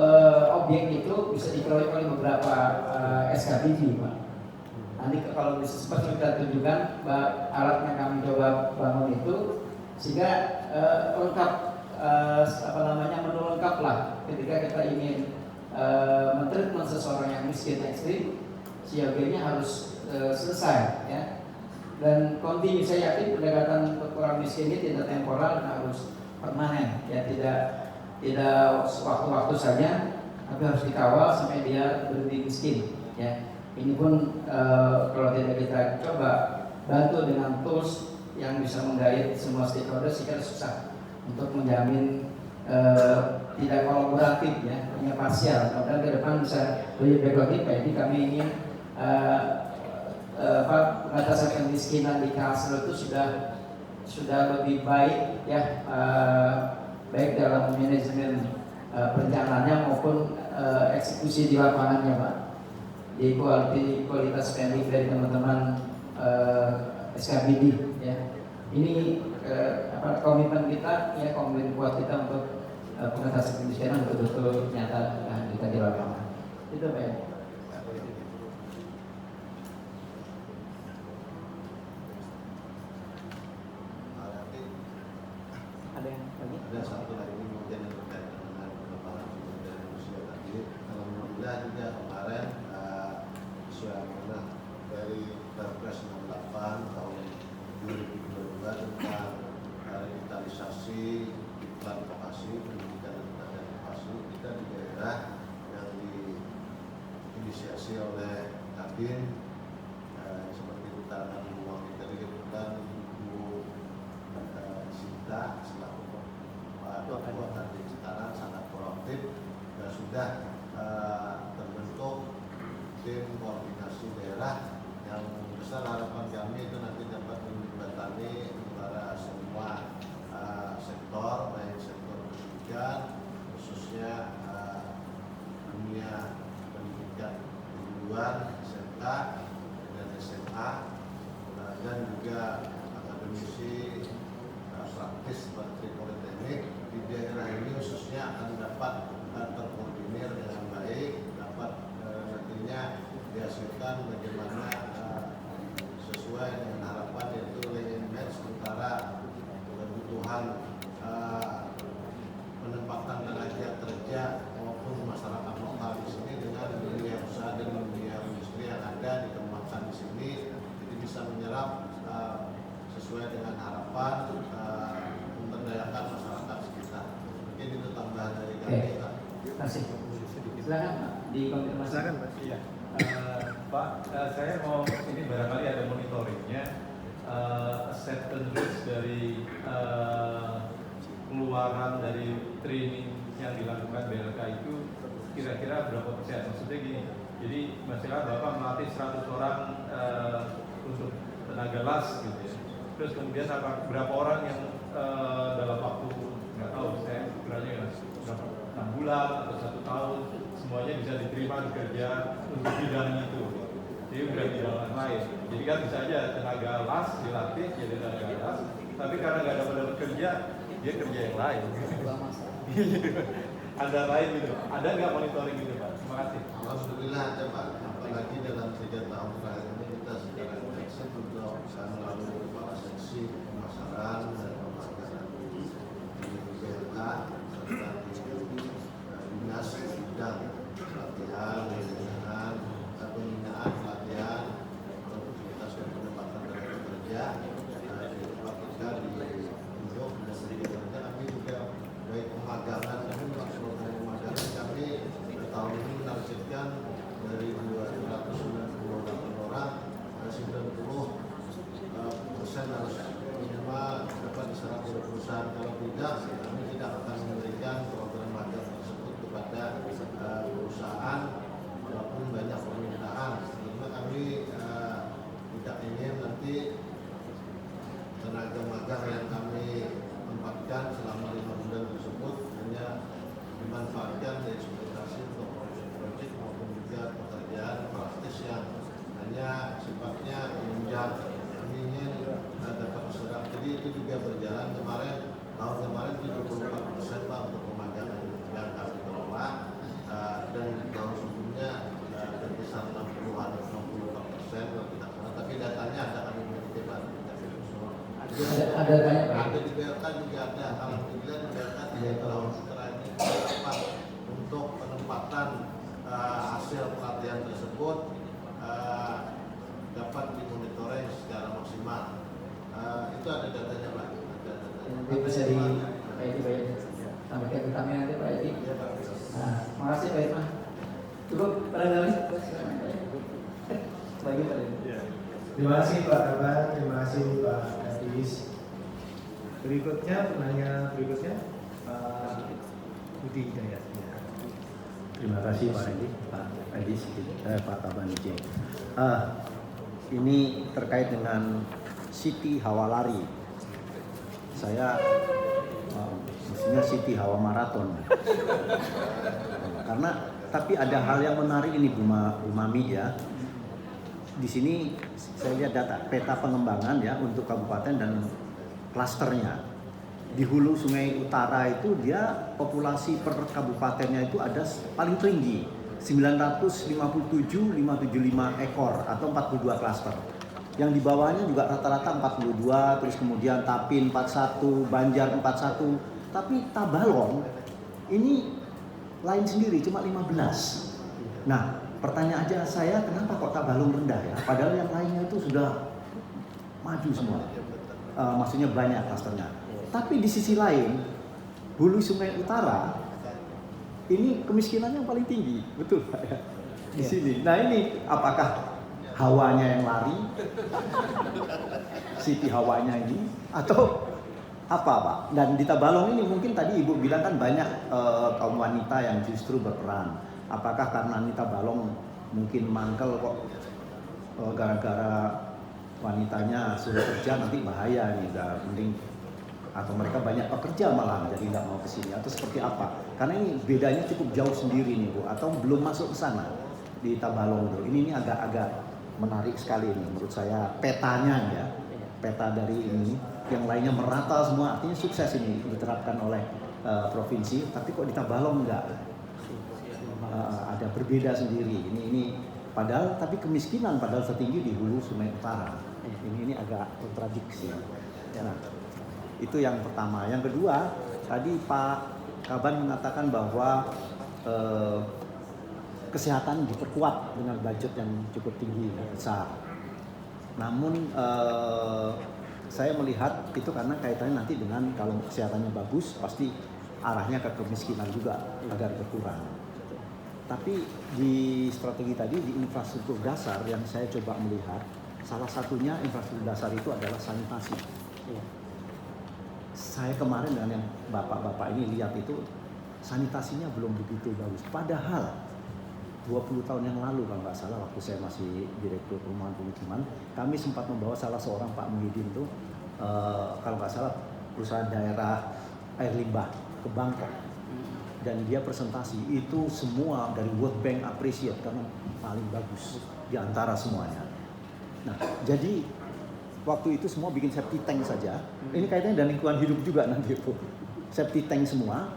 objek itu bisa dikelola oleh beberapa SKBD, Pak. Nanti kalau bisa seperti kita tunjukkan alatnya kami coba bangun itu sehingga lengkap, menu lengkap lah ketika kita ingin mentreatment seseorang yang miskin ekstrim, CLG-nya harus selesai, ya. Dan kontinu, saya yakin pendekatan untuk orang miskin ini tidak temporal dan harus permanen, ya, tidak waktu-waktu saja, tapi harus dikawal sampai dia berhenti miskin, ya. Ini pun kalau tidak kita coba bantu dengan tools yang bisa menggait semua stakeholder, sehingga susah untuk menjamin tidak kolaboratif, ya, hanya parsial. Kemudian ke depan bisa lebih baik lagi, Pak. Jadi kami ingin pengatasan kemiskinan di Kalsel itu sudah lebih baik, ya, baik dalam manajemen perencanaannya maupun eksekusi di lapangannya, Pak. Di kualitas spending dari teman-teman SKBD, ya. Ini komitmen kita, ya, komitmen kuat kita untuk pengatasan kemiskinan betul-betul nyata kita di lapangan. Itu, Pak, ya. Ada satu lagi kemudian yang terkait dengan kepala dari Rusia tadi. Alhamdulillah juga kemarin sesuai amanah dari Perpres 68 tahun 2022 tentang revitalisasi iklan vokasi, pendidikan dan inovasi, kita di daerah yang diinisiasi oleh Kadin seperti Utara Buang kita dilibatkan Ibu Sinta selaku Ketua Kadin sekarang sangat proaktif dan sudah terbentuk tim koordinasi daerah yang besar. Harapan kami itu nanti dapat menjembatani antara semua sektor, baik sektor pendidikan khususnya dunia pendidikan kejuruan SMK dan SMA, dan juga akademisi praktis seperti politeknik di daerah ini khususnya akan dapat terkoordinir dengan baik, dapat nantinya dihasilkan bagaimana sesuai dengan harapan, yaitu link match antara kebutuhan penempatan tenaga kerja maupun masyarakat lokal di sini dengan dunia usaha dan dunia industri yang ada dikembangkan di sini, jadi bisa menyerap sesuai dengan harapan memberdayakan masyarakat sekitar. Mungkin itu tambahan dari kami. Terima kasih. Silakan Pak, dikonfirmasi. Silakan Pak. Iya. Pak, saya mau ini barangkali ada monitoringnya, acceptance rate dari pengeluaran dari training yang dilakukan BLK itu kira-kira berapa persen? Maksudnya gini, jadi misalnya Bapak melatih 100 orang untuk tenaga las gitu ya. Terus kemudian berapa orang yang dalam waktu nggak tahu saya kiranya berapa 6 bulan atau 1 tahun semuanya bisa diterima bekerja untuk bidang itu. Jadi bukan bidang lain. Jadi kan bisa aja tenaga las dilatih jadi tenaga las, tapi karena nggak dapat kerja dia kerja yang lain. Ada lain gitu. Ada nggak monitoring gitu Pak? Terima kasih. Alhamdulillah ada Pak. Apalagi dalam 3 tahun terakhir ini kita secara intensif untuk melalui kepala seksi pemasaran dan pemasaran di BLK serta di dinas bidang pelatihan, pembinaan, pelatihan, produktivitas dan penempatan tenaga kerja di tempat kita di Induk dan sebagainya. Kami juga baik pemagangan kami tahun ini menargetkan dari 298 orang 90% harus minimal dapat diserap oleh perusahaan. Kalau tidak, kami tidak akan memberikan program magang tersebut kepada perusahaan walaupun banyak permintaan. Karena kami tidak ingin nanti tenaga magang yang kami tempatkan selama 5 bulan tersebut hanya dimanfaatkan dari eksploitasi untuk proyek maupun juga pekerjaan praktis yang hanya sifatnya menunjang. Kami ingin dapat diserap. Jadi itu juga berjalan tahun kemarin 74% Pak untuk pemagangan yang kami kelola dan tahun sebelumnya berkisar 60-an 64% kalau tidak salah. Tapi datanya ada kami miliki Pak. Ada banyak Pak. Ada di BLK juga ada. Alhamdulillah di BLK tidak tahun setelah untuk penempatan hasil pelatihan tersebut dapat dimonitoring secara maksimal. Itu ada datanya Pak. Nanti bisa di Pak Edi sampaikan ke kami nanti Pak Edi. Nah, makasih Pak Irma. Cukup barangkali. Bagi Pak Edi. Terima kasih Pak Kaban, terima kasih Pak Kadis. Berikutnya penanya berikutnya Pak Budi Hidayat. Terima kasih Pak Edi, Pak Kadis, Pak Kaban J. Ini terkait dengan Siti Hawa Lari. Saya mestinya Siti Hawa Maraton. Karena tapi ada hal yang menarik ini Bu Mami ya. Di sini saya lihat data peta pengembangan ya untuk kabupaten dan klasternya. Di hulu Sungai Utara itu dia populasi per kabupatennya itu ada paling tinggi 957,575 ekor atau 42 klaster. Yang di bawahnya juga rata-rata 42, terus kemudian Tapin 41, Banjar 41. Tapi Tabalong ini lain sendiri cuma 15. Nah, pertanyaan aja saya kenapa kok Tabalong rendah ya? Padahal yang lainnya itu sudah maju semua. Maksudnya banyak klasternya. Tapi di sisi lain, hulu Sungai Utara ini kemiskinannya yang paling tinggi, betul Pak ya? Di sini. Nah ini apakah hawanya yang lari, Siti Hawanya ini, atau apa Pak? Dan di Tabalong ini mungkin tadi Ibu bilang kan banyak kaum wanita yang justru berperan. Apakah karena ini Tabalong mungkin mangkel kok gara-gara wanitanya sudah kerja nanti bahaya nih, udah mending atau mereka banyak pekerja malah jadi nggak mau kesini atau seperti apa? Karena ini bedanya cukup jauh sendiri nih Bu, atau belum masuk ke sana di Tabalong tuh. Ini agak-agak menarik sekali nih menurut saya petanya ya, peta dari ini yang lainnya merata semua, artinya sukses ini diterapkan oleh provinsi, tapi kok di Tabalong enggak, ada berbeda sendiri. Ini padahal tapi kemiskinan padahal setinggi di hulu Sungai Utara. Ini agak kontradiksi. Nah, itu yang pertama. Yang kedua, tadi Pak Kaban mengatakan bahwa kesehatan diperkuat dengan budget yang cukup tinggi, besar. Namun saya melihat itu karena kaitannya nanti dengan kalau kesehatannya bagus, pasti arahnya ke kemiskinan juga agar berkurang. Tapi di strategi tadi, di infrastruktur dasar yang saya coba melihat, salah satunya infrastruktur dasar itu adalah sanitasi. Saya kemarin dengan yang bapak-bapak ini lihat itu sanitasinya belum begitu bagus. Padahal 20 tahun yang lalu kalau nggak salah, waktu saya masih direktur perumahan pemukiman, kami sempat membawa salah seorang Pak Muhyiddin itu kalau nggak salah perusahaan daerah air limbah ke Bangkok, dan dia presentasi itu semua dari World Bank appreciate karena paling bagus di antara semuanya. Nah, jadi waktu itu semua bikin septic tank saja. Ini kaitannya dengan lingkungan hidup juga nanti itu. Septic tank semua,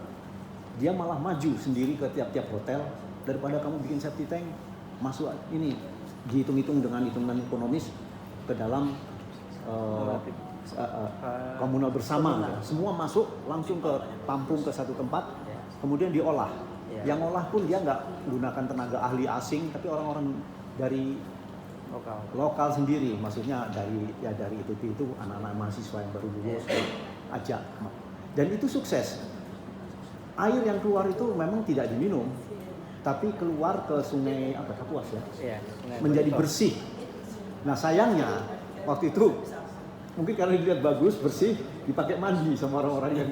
dia malah maju sendiri ke tiap-tiap hotel. Daripada kamu bikin septic tank, masuk ini dihitung-hitung dengan hitungan ekonomis ke dalam komunal bersama. Semua masuk langsung ke tampung ke satu tempat, kemudian diolah. Yang olah pun dia nggak gunakan tenaga ahli asing, tapi orang-orang dari lokal sendiri, maksudnya dari itu anak-anak mahasiswa yang baru lulus ajak, dan itu sukses. Air yang keluar itu memang tidak diminum, tapi keluar ke sungai Kapuas ya, menjadi bersih. Nah sayangnya waktu itu mungkin karena dilihat bagus bersih, dipakai mandi sama orang-orang yang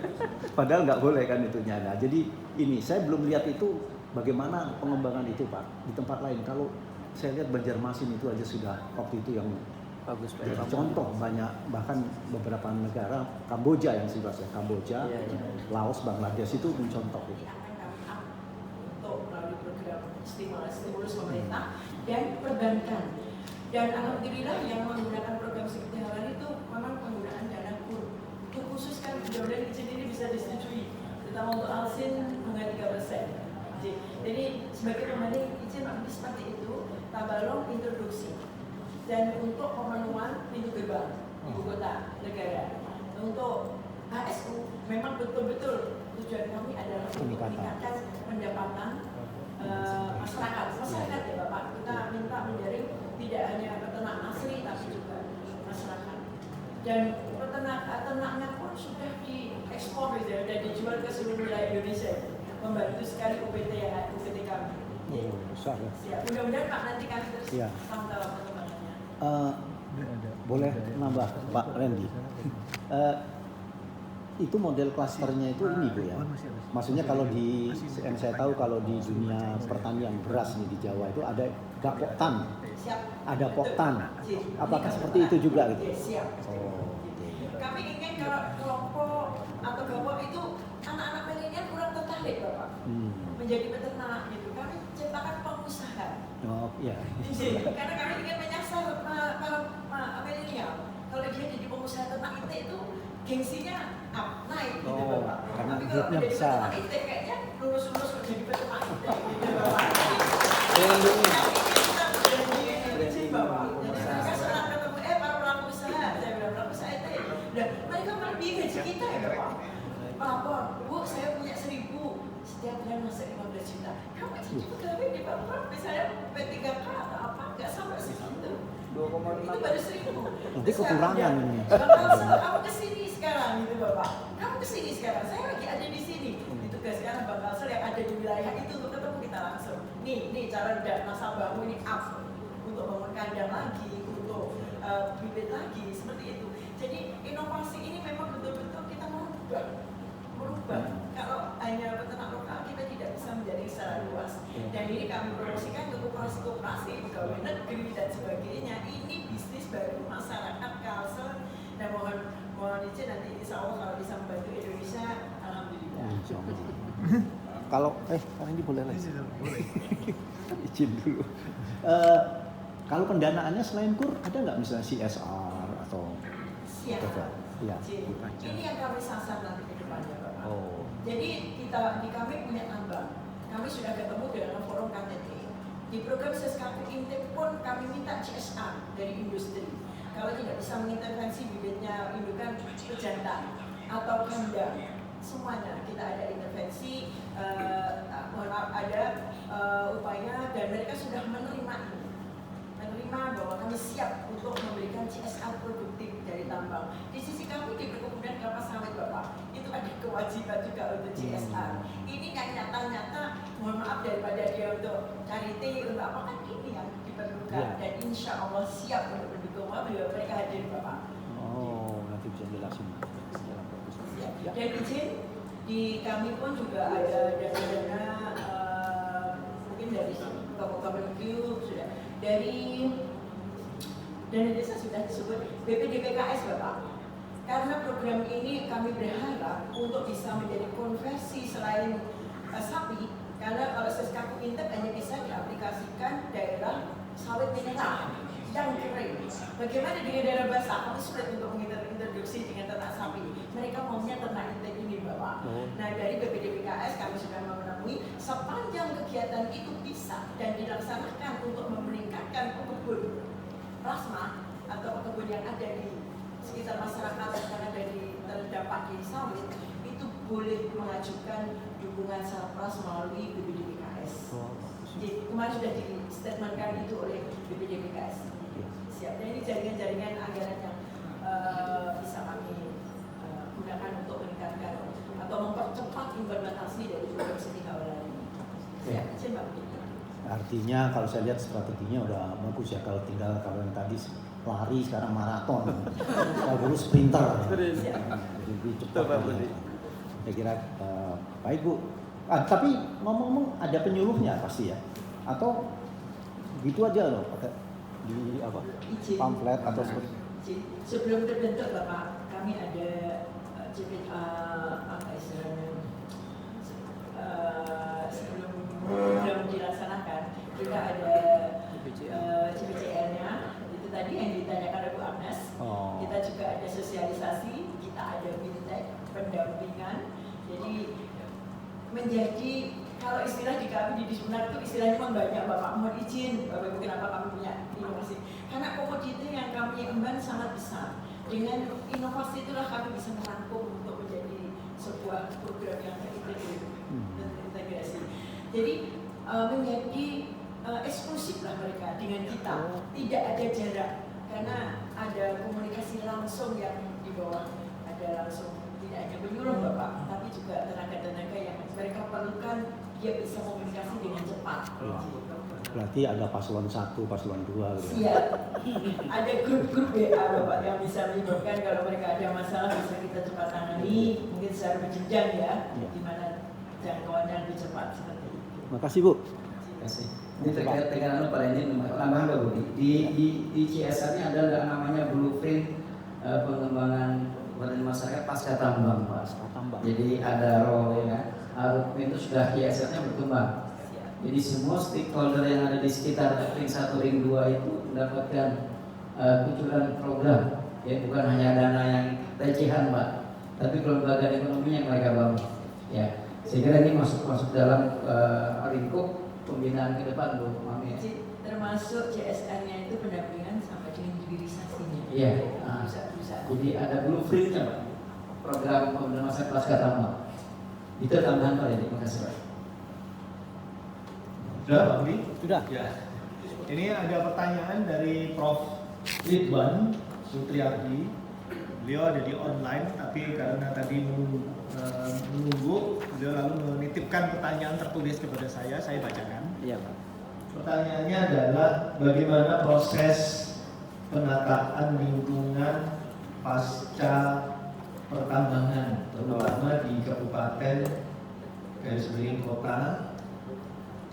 padahal nggak boleh kan itunya. Nah jadi ini saya belum lihat itu bagaimana pengembangan itu Pak di tempat lain. Kalau saya lihat Banjarmasin itu aja sudah waktu itu yang bagus, contoh banyak, bahkan beberapa negara, Kamboja yang sudah saya, Kamboja, Laos, Bangladesh itu mencontoh itu. Untuk melalui program stimulus pemerintah dan perbankan. Dan alhamdulillah yang menggunakan program seperti halal itu memang penggunaan dana kur. Khusus kan mudah-mudahan izin ini bisa disetujui, terutama untuk Alsin bunga 3%. Jadi sebagai pembanding izin seperti itu, Tabalong introduksi, dan untuk pemenuhan pintu gerbang ibu kota negara. Untuk HSU memang betul-betul tujuan kami adalah meningkatkan pendapatan masyarakat ya Bapak. Kita minta menjaring tidak hanya peternak asli tapi juga masyarakat. Dan ternaknya pun sudah diekspor gitu ya, dan dijual ke seluruh wilayah Indonesia. Membantu sekali UPT kami. Besar ya. Siap. Mudah-mudahan Pak nanti kami terus pantau perkembangannya. Boleh nambah Pak Randy. Itu model klasternya itu ini Bu ya. Maksudnya kalau yang saya tahu kalau di dunia pertanian beras nih di Jawa itu ada Gapoktan, ada Poktan. Apakah seperti itu juga gitu? Siap. Kami ingin kalau kelompok atau kelompok itu anak-anak milenial kurang tertarik Bapak menjadi peternak gitu. Kami ciptakan pengusaha. Oh iya. Karena kami ingin menyasar para milenial. Kalau dia jadi pengusaha ternak itu gengsinya naik gitu Bapak. Karena tapi kalau grupnya menjadi besar. peternak kayaknya lulus-lulus menjadi peternak gitu Bapak. Jadi Bapak. Jadi sekarang ketemu para pelaku usaha, saya bilang pelaku usaha itu. Dan mereka melebihi gaji kita ya Bapak. Lapor, Bu, saya punya 1.000, setiap bulan masuk 15 juta. Kamu jadi pegawai di Bapak, misalnya P3K atau apa, nggak sampai segitu. 2,6 itu baru 1.000. Nanti kekurangan ini. Kamu kesini sekarang gitu Bapak. Kamu kesini sekarang, saya lagi ada di sini. Ditugaskan Bang Kalsel yang ada di wilayah itu untuk ketemu kita langsung. Nih cara nasabahmu ini up untuk bangun kandang lagi, untuk bibit lagi, seperti itu. Jadi inovasi ini memang betul-betul kita merubah. Kalau hanya peternak lokal kita tidak bisa menjadi secara luas. Dan ini kami promosikan ke koperasi-koperasi, pegawai negeri dan sebagainya. Ini bisnis baru masyarakat Kalsel, dan mohon izin nanti insya Allah kalau bisa membantu Indonesia, alhamdulillah. Kalau ini boleh lagi. Izin dulu. Kalau pendanaannya selain KUR ada nggak misalnya CSR atau siap. Ya. Ini yang kami sasar nanti ke depannya Bapak. Jadi kita di kami punya tambang. Kami sudah ketemu dengan forum KTT. Di program Seskaku Intip pun kami minta CSR dari industri. Kalau tidak bisa mengintervensi bibitnya indukan pejantan atau kandang, semuanya kita ada intervensi, ada upaya, dan mereka sudah menerima bahwa kami siap untuk memberikan CSR produktif dari tambang. Di sisi kami di perkebunan kelapa sawit Bapak, itu ada kewajiban juga untuk CSR. Ini yang nyata-nyata, mohon maaf daripada dia untuk charity, untuk apa kan ini yang diperlukan. Dan insya Allah siap untuk mendukung mereka hadir Bapak. Nanti bisa jelasin. Dan izin Di kami pun juga ada dana-dana mungkin dari KPQ sudah dari dana desa sudah disebut BPDPKS Bapak. Karena program ini kami berharap untuk bisa menjadi konversi selain sapi, karena kalau Seskaku Intek hanya bisa diaplikasikan daerah sawit mineral yang kering. Bagaimana dengan daerah basah? Kami sulit untuk mengintroduksi dengan ternak sapi. Mereka maunya ternak intek ini Bapak. Nah dari BPDPKS kami sudah menemui sepanjang kegiatan itu bisa dan dilaksanakan untuk meningkatkan pekebun plasma atau pekebun yang ada di sekitar masyarakat karena dari terdampak di sawit itu boleh mengajukan dukungan sarpras melalui BPDPKS. Jadi kemarin sudah di statementkan itu oleh BPDPKS. Siap. Dan ini jaringan-jaringan anggaran yang bisa kami gunakan untuk meningkatkan atau mempercepat implementasi dari program Setika Online ini. Ya, Mbak. Artinya kalau saya lihat strateginya udah bagus ya, kalau yang tadi lari sekarang maraton, kalau dulu sprinter, lebih cepat. Saya kira baik Bu. Tapi ngomong-ngomong ada penyuluhnya pasti ya, atau gitu aja loh pakai di apa pamflet atau seperti. Sebelum terbentuk Bapak, kami ada apa istilahnya sebelum program dilaksanakan kita ada CPCL-nya itu tadi yang ditanyakan oleh Bu Agnes. Kita juga ada sosialisasi, kita ada fintech pendampingan. Jadi menjadi kalau istilah di kami di Disunar itu istilahnya memang banyak Bapak, mohon izin Bapak Ibu kenapa kami punya inovasi, karena komoditi yang kami emban sangat besar. Dengan inovasi itulah kami bisa merangkum untuk menjadi sebuah program yang terintegrasi. Jadi menjadi eksklusif lah mereka dengan kita, tidak ada jarak karena ada komunikasi langsung yang di bawah, ada langsung tidak hanya penyuluh Bapak, tapi juga tenaga-tenaga yang mereka perlukan dia bisa komunikasi dengan cepat. Berarti ada paslon 1, paslon 2 gitu. Iya. Ada grup-grup WA Bapak yang bisa menyebabkan kalau mereka ada masalah bisa kita cepat tangani, mungkin secara berjenjang ya, di mana jangkauannya lebih cepat seperti itu. Makasih Bu. Terima kasih. Ini terkait dengan apa ini tambahan Bu. Di CSR-nya ada namanya blueprint pengembangan badan masyarakat pasca tambang Pak. Jadi ada role ya. Itu sudah CSR-nya berkembang. Jadi semua stakeholder yang ada di sekitar ring 1, ring 2 itu mendapatkan kucuran program. Ya bukan hanya dana yang recehan Pak, tapi kelembagaan ekonomi yang mereka bangun. Ya, saya kira ini masuk dalam lingkup pembinaan ke depan Bu Mami. Termasuk CSR-nya itu pendampingan sampai dengan hilirisasinya. Iya. Jadi ada blueprint-nya Pak. Program pembinaan masyarakat pasca tambang. Itu tambahan Pak ini. Terima kasih Pak. Sudah Pak Budi? Sudah. Ya. Ini ada pertanyaan dari Prof. Ridwan Sutriyadi. Beliau ada di online, tapi karena tadi menunggu, beliau lalu menitipkan pertanyaan tertulis kepada saya bacakan. Iya Pak. Pertanyaannya adalah bagaimana proses penataan lingkungan pasca pertambangan, terutama di Kabupaten garis miring kota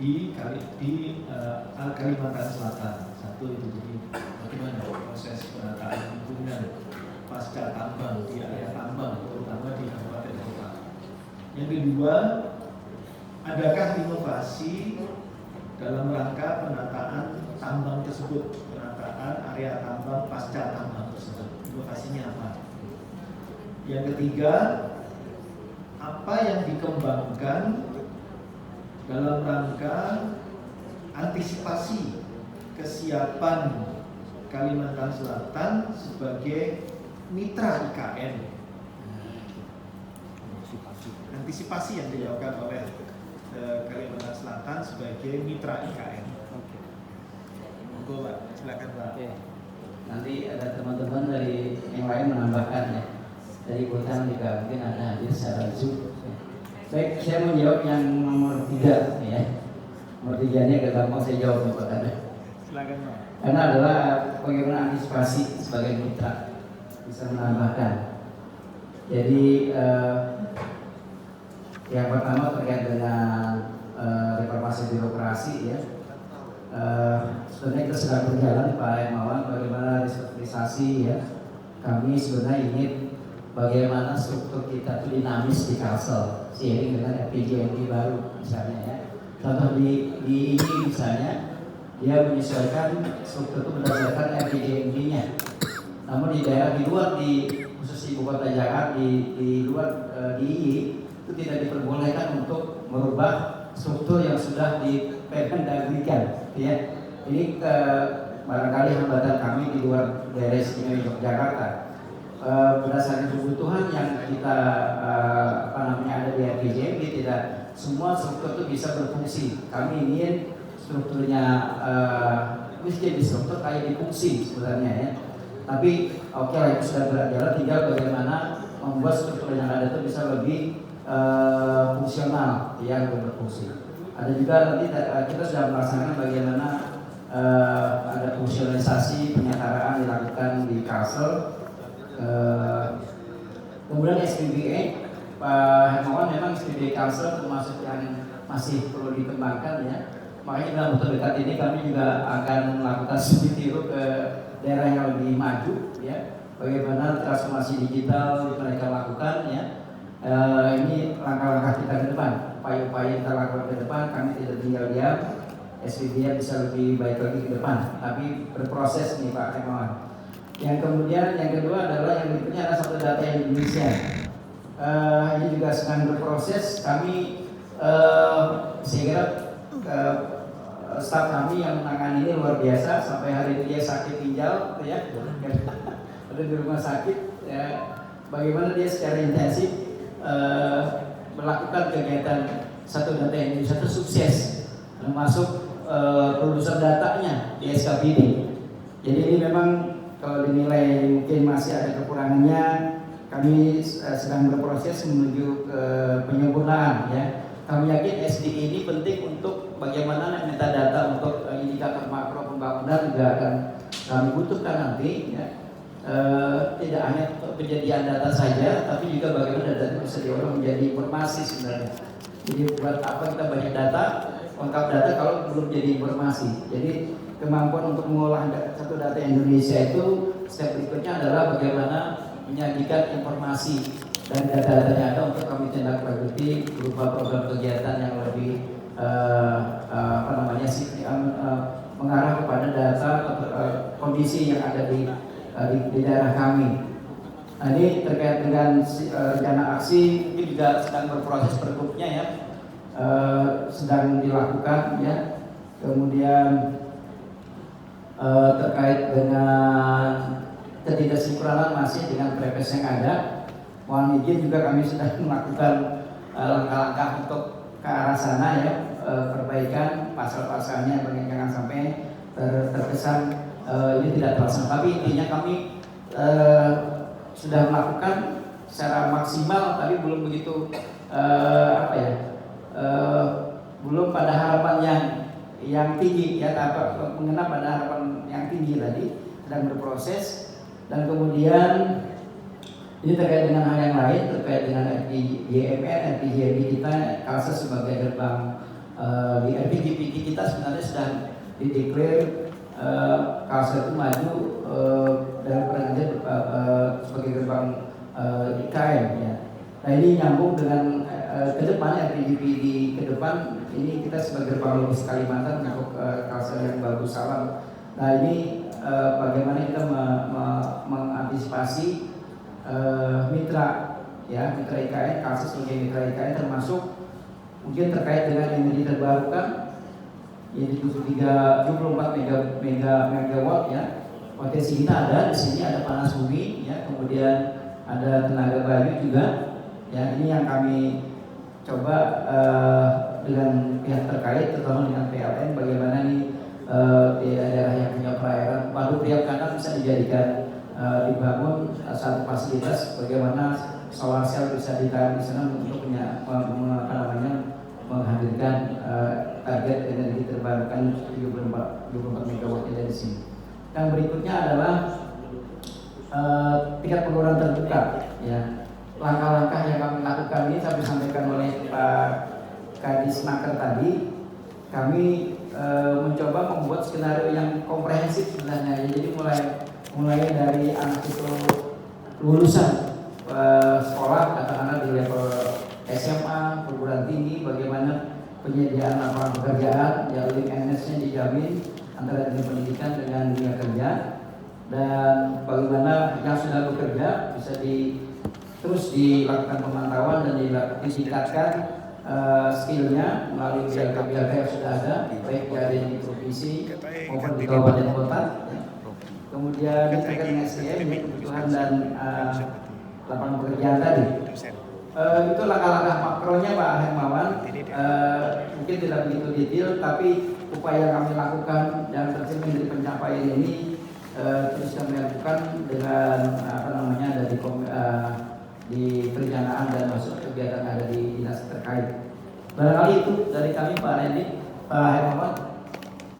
di Kalimantan Selatan. Satu itu, jadi bagaimana proses penataan lingkungan pasca tambang di area tambang, terutama di Kabupaten kota. Yang kedua, adakah inovasi dalam rangka penataan tambang tersebut, penataan area tambang pasca tambang tersebut, inovasinya apa? Yang ketiga, apa yang dikembangkan dalam rangka antisipasi kesiapan Kalimantan Selatan sebagai mitra IKN. Antisipasi yang dilakukan oleh Kalimantan Selatan sebagai mitra IKN. Monggo Pak, silakan Pak. Nanti ada teman-teman dari yang lain menambahkan ya. Dari Bhutan juga mungkin ada hadir secara Zoom. Baik, saya mau jawab yang nomor 3 ya. Nomor 3 ini agak gampang saya jawab Pak Anda. Silakan Pak. Karena adalah bagaimana antisipasi sebagai mitra bisa menambahkan. Jadi Yang pertama terkait dengan reformasi birokrasi ya. Sebenarnya kita sedang berjalan Pak Hermawan bagaimana restrukturisasi ya. Kami sebenarnya ingin bagaimana struktur kita itu dinamis di Kalsel seiring dengan RPJMD baru misalnya ya. Contoh di ini misalnya dia menyesuaikan struktur itu berdasarkan RPJMD-nya. Namun di daerah di luar khusus ibu kota Jakarta di luar DIY itu tidak diperbolehkan untuk merubah struktur yang sudah dipendagrikan ya. Ini barangkali hambatan kami di luar daerah istimewa Yogyakarta. Berdasarkan kebutuhan yang kita ada di RPJMD, tidak semua struktur itu bisa berfungsi. Kami ingin strukturnya jadi struktur kayak difungsi sebenarnya ya. Tapi oke lah, itu sudah berjalan, tinggal bagaimana membuat struktur yang ada itu bisa lebih fungsional ya, berfungsi. Ada juga nanti kita sudah melaksanakan bagaimana ada fungsionalisasi penyetaraan dilakukan di Kalsel. Kemudian SPBE, Pak Hermawan, memang SPBE Kalsel termasuk yang masih perlu dikembangkan ya. Makanya dalam waktu dekat ini kami juga akan melakukan studi tiru ke daerah yang lebih maju ya. Bagaimana transformasi digital mereka lakukan ya. Ini langkah-langkah kita ke depan, upaya-upaya kita lakukan ke depan. Kami tidak tinggal diam, SPBE bisa lebih baik lagi ke depan, tapi berproses nih Pak Hermawan. Yang kemudian yang kedua adalah yang berikutnya adalah satu data Indonesia. Ini juga sedang berproses. Kami sehingga staf kami yang menangani ini luar biasa. Sampai hari ini dia sakit ginjal ya, ada di rumah sakit ya. Bagaimana dia secara intensif melakukan kegiatan satu data Indonesia itu sukses, termasuk produser datanya di SKPD. Jadi ini memang kalau dinilai mungkin masih ada kekurangannya, kami sedang berproses menuju ke penyempurnaan ya. Kami yakin SDI ini penting untuk bagaimana metadata untuk indikator makro pembangunan juga akan kami butuhkan nanti ya. Tidak hanya untuk penyediaan data saja, tapi juga bagaimana data itu bisa diolah menjadi informasi sebenarnya. Jadi buat apa kita banyak data, lengkap data kalau belum jadi informasi. Jadi kemampuan untuk mengolah satu data Indonesia itu step berikutnya adalah bagaimana menyajikan informasi dan data-data yang ada untuk kami tindak lanjuti berupa program kegiatan yang lebih mengarah kepada data kondisi yang ada di daerah kami. Nah, ini terkait dengan rencana aksi ini juga sedang berproses pergubnya ya, sedang dilakukan ya. Kemudian terkait dengan ketidaksinkronan masih dengan prepes yang ada. Mohon izin juga kami sudah melakukan langkah-langkah untuk ke arah sana ya, perbaikan pasal-pasalnya jangan sampai terkesan ini tidak terlaksana. Tapi intinya kami sudah melakukan secara maksimal, tapi belum begitu belum pada harapan yang tinggi ya, mengenai pada harapan yang tinggi tadi sedang berproses. Dan kemudian ini terkait dengan hal yang lain, terkait dengan RPJMN, RPJMD kita, Kalsel sebagai gerbang di RPJPD kita sebenarnya sedang dideklar Kalsel itu maju dalam perjanjian sebagai gerbang IKN ya. Nah ini nyambung dengan ke depan RPJPD ke depan ini kita sebagai gerbang logis Kalimantan untuk Kalsel yang bagus salam. Nah ini bagaimana kita mengantisipasi mitra ya, mitra IKN, Kalsel sebagai mitra IKN termasuk mungkin terkait dengan energi terbarukan yaitu 24 megawatt ya. Potensi kita ada di sini, ada panas bumi ya, kemudian ada tenaga bayu juga ya. Ini yang kami coba dengan pihak terkait terutama dengan PLN bagaimana nih di daerah yang punya perairan Waduk Riau Kanan bisa dijadikan dibangun satu fasilitas bagaimana solar cell bisa ditaruh di sana untuk menghadirkan target energi terbarukan 24 megawatt dari sini. Yang berikutnya adalah tingkat pengeluaran terbuka ya. langkah-langkah yang kami lakukan ini sampai disampaikan oleh Pak Kadisnaker tadi, kami mencoba membuat skenario yang komprehensif sebenarnya. Jadi mulai dari anak itu lulusan sekolah, katakanlah di level SMA, perguruan tinggi, bagaimana penyediaan lapangan pekerjaan, yang NS-nya dijamin antara dunia pendidikan dengan dunia kerja, dan bagaimana yang sudah bekerja bisa terus dilakukan pemantauan dan ditingkatkan skillnya melalui BLK yang sudah ada, baik dari di provinsi maupun di kabupaten kota. Kemudian terkait dengan SDM, kebutuhan dan lapangan pekerjaan tadi. Itu langkah-langkah makronya Pak Hermawan. Mungkin tidak begitu detail, tapi upaya kami lakukan yang tercermin dari pencapaian ini terus kami lakukan dengan di perencanaan dan masuk kegiatan ada di dinas terkait. Barangkali itu dari kami Pak Randy, Pak Hermawan.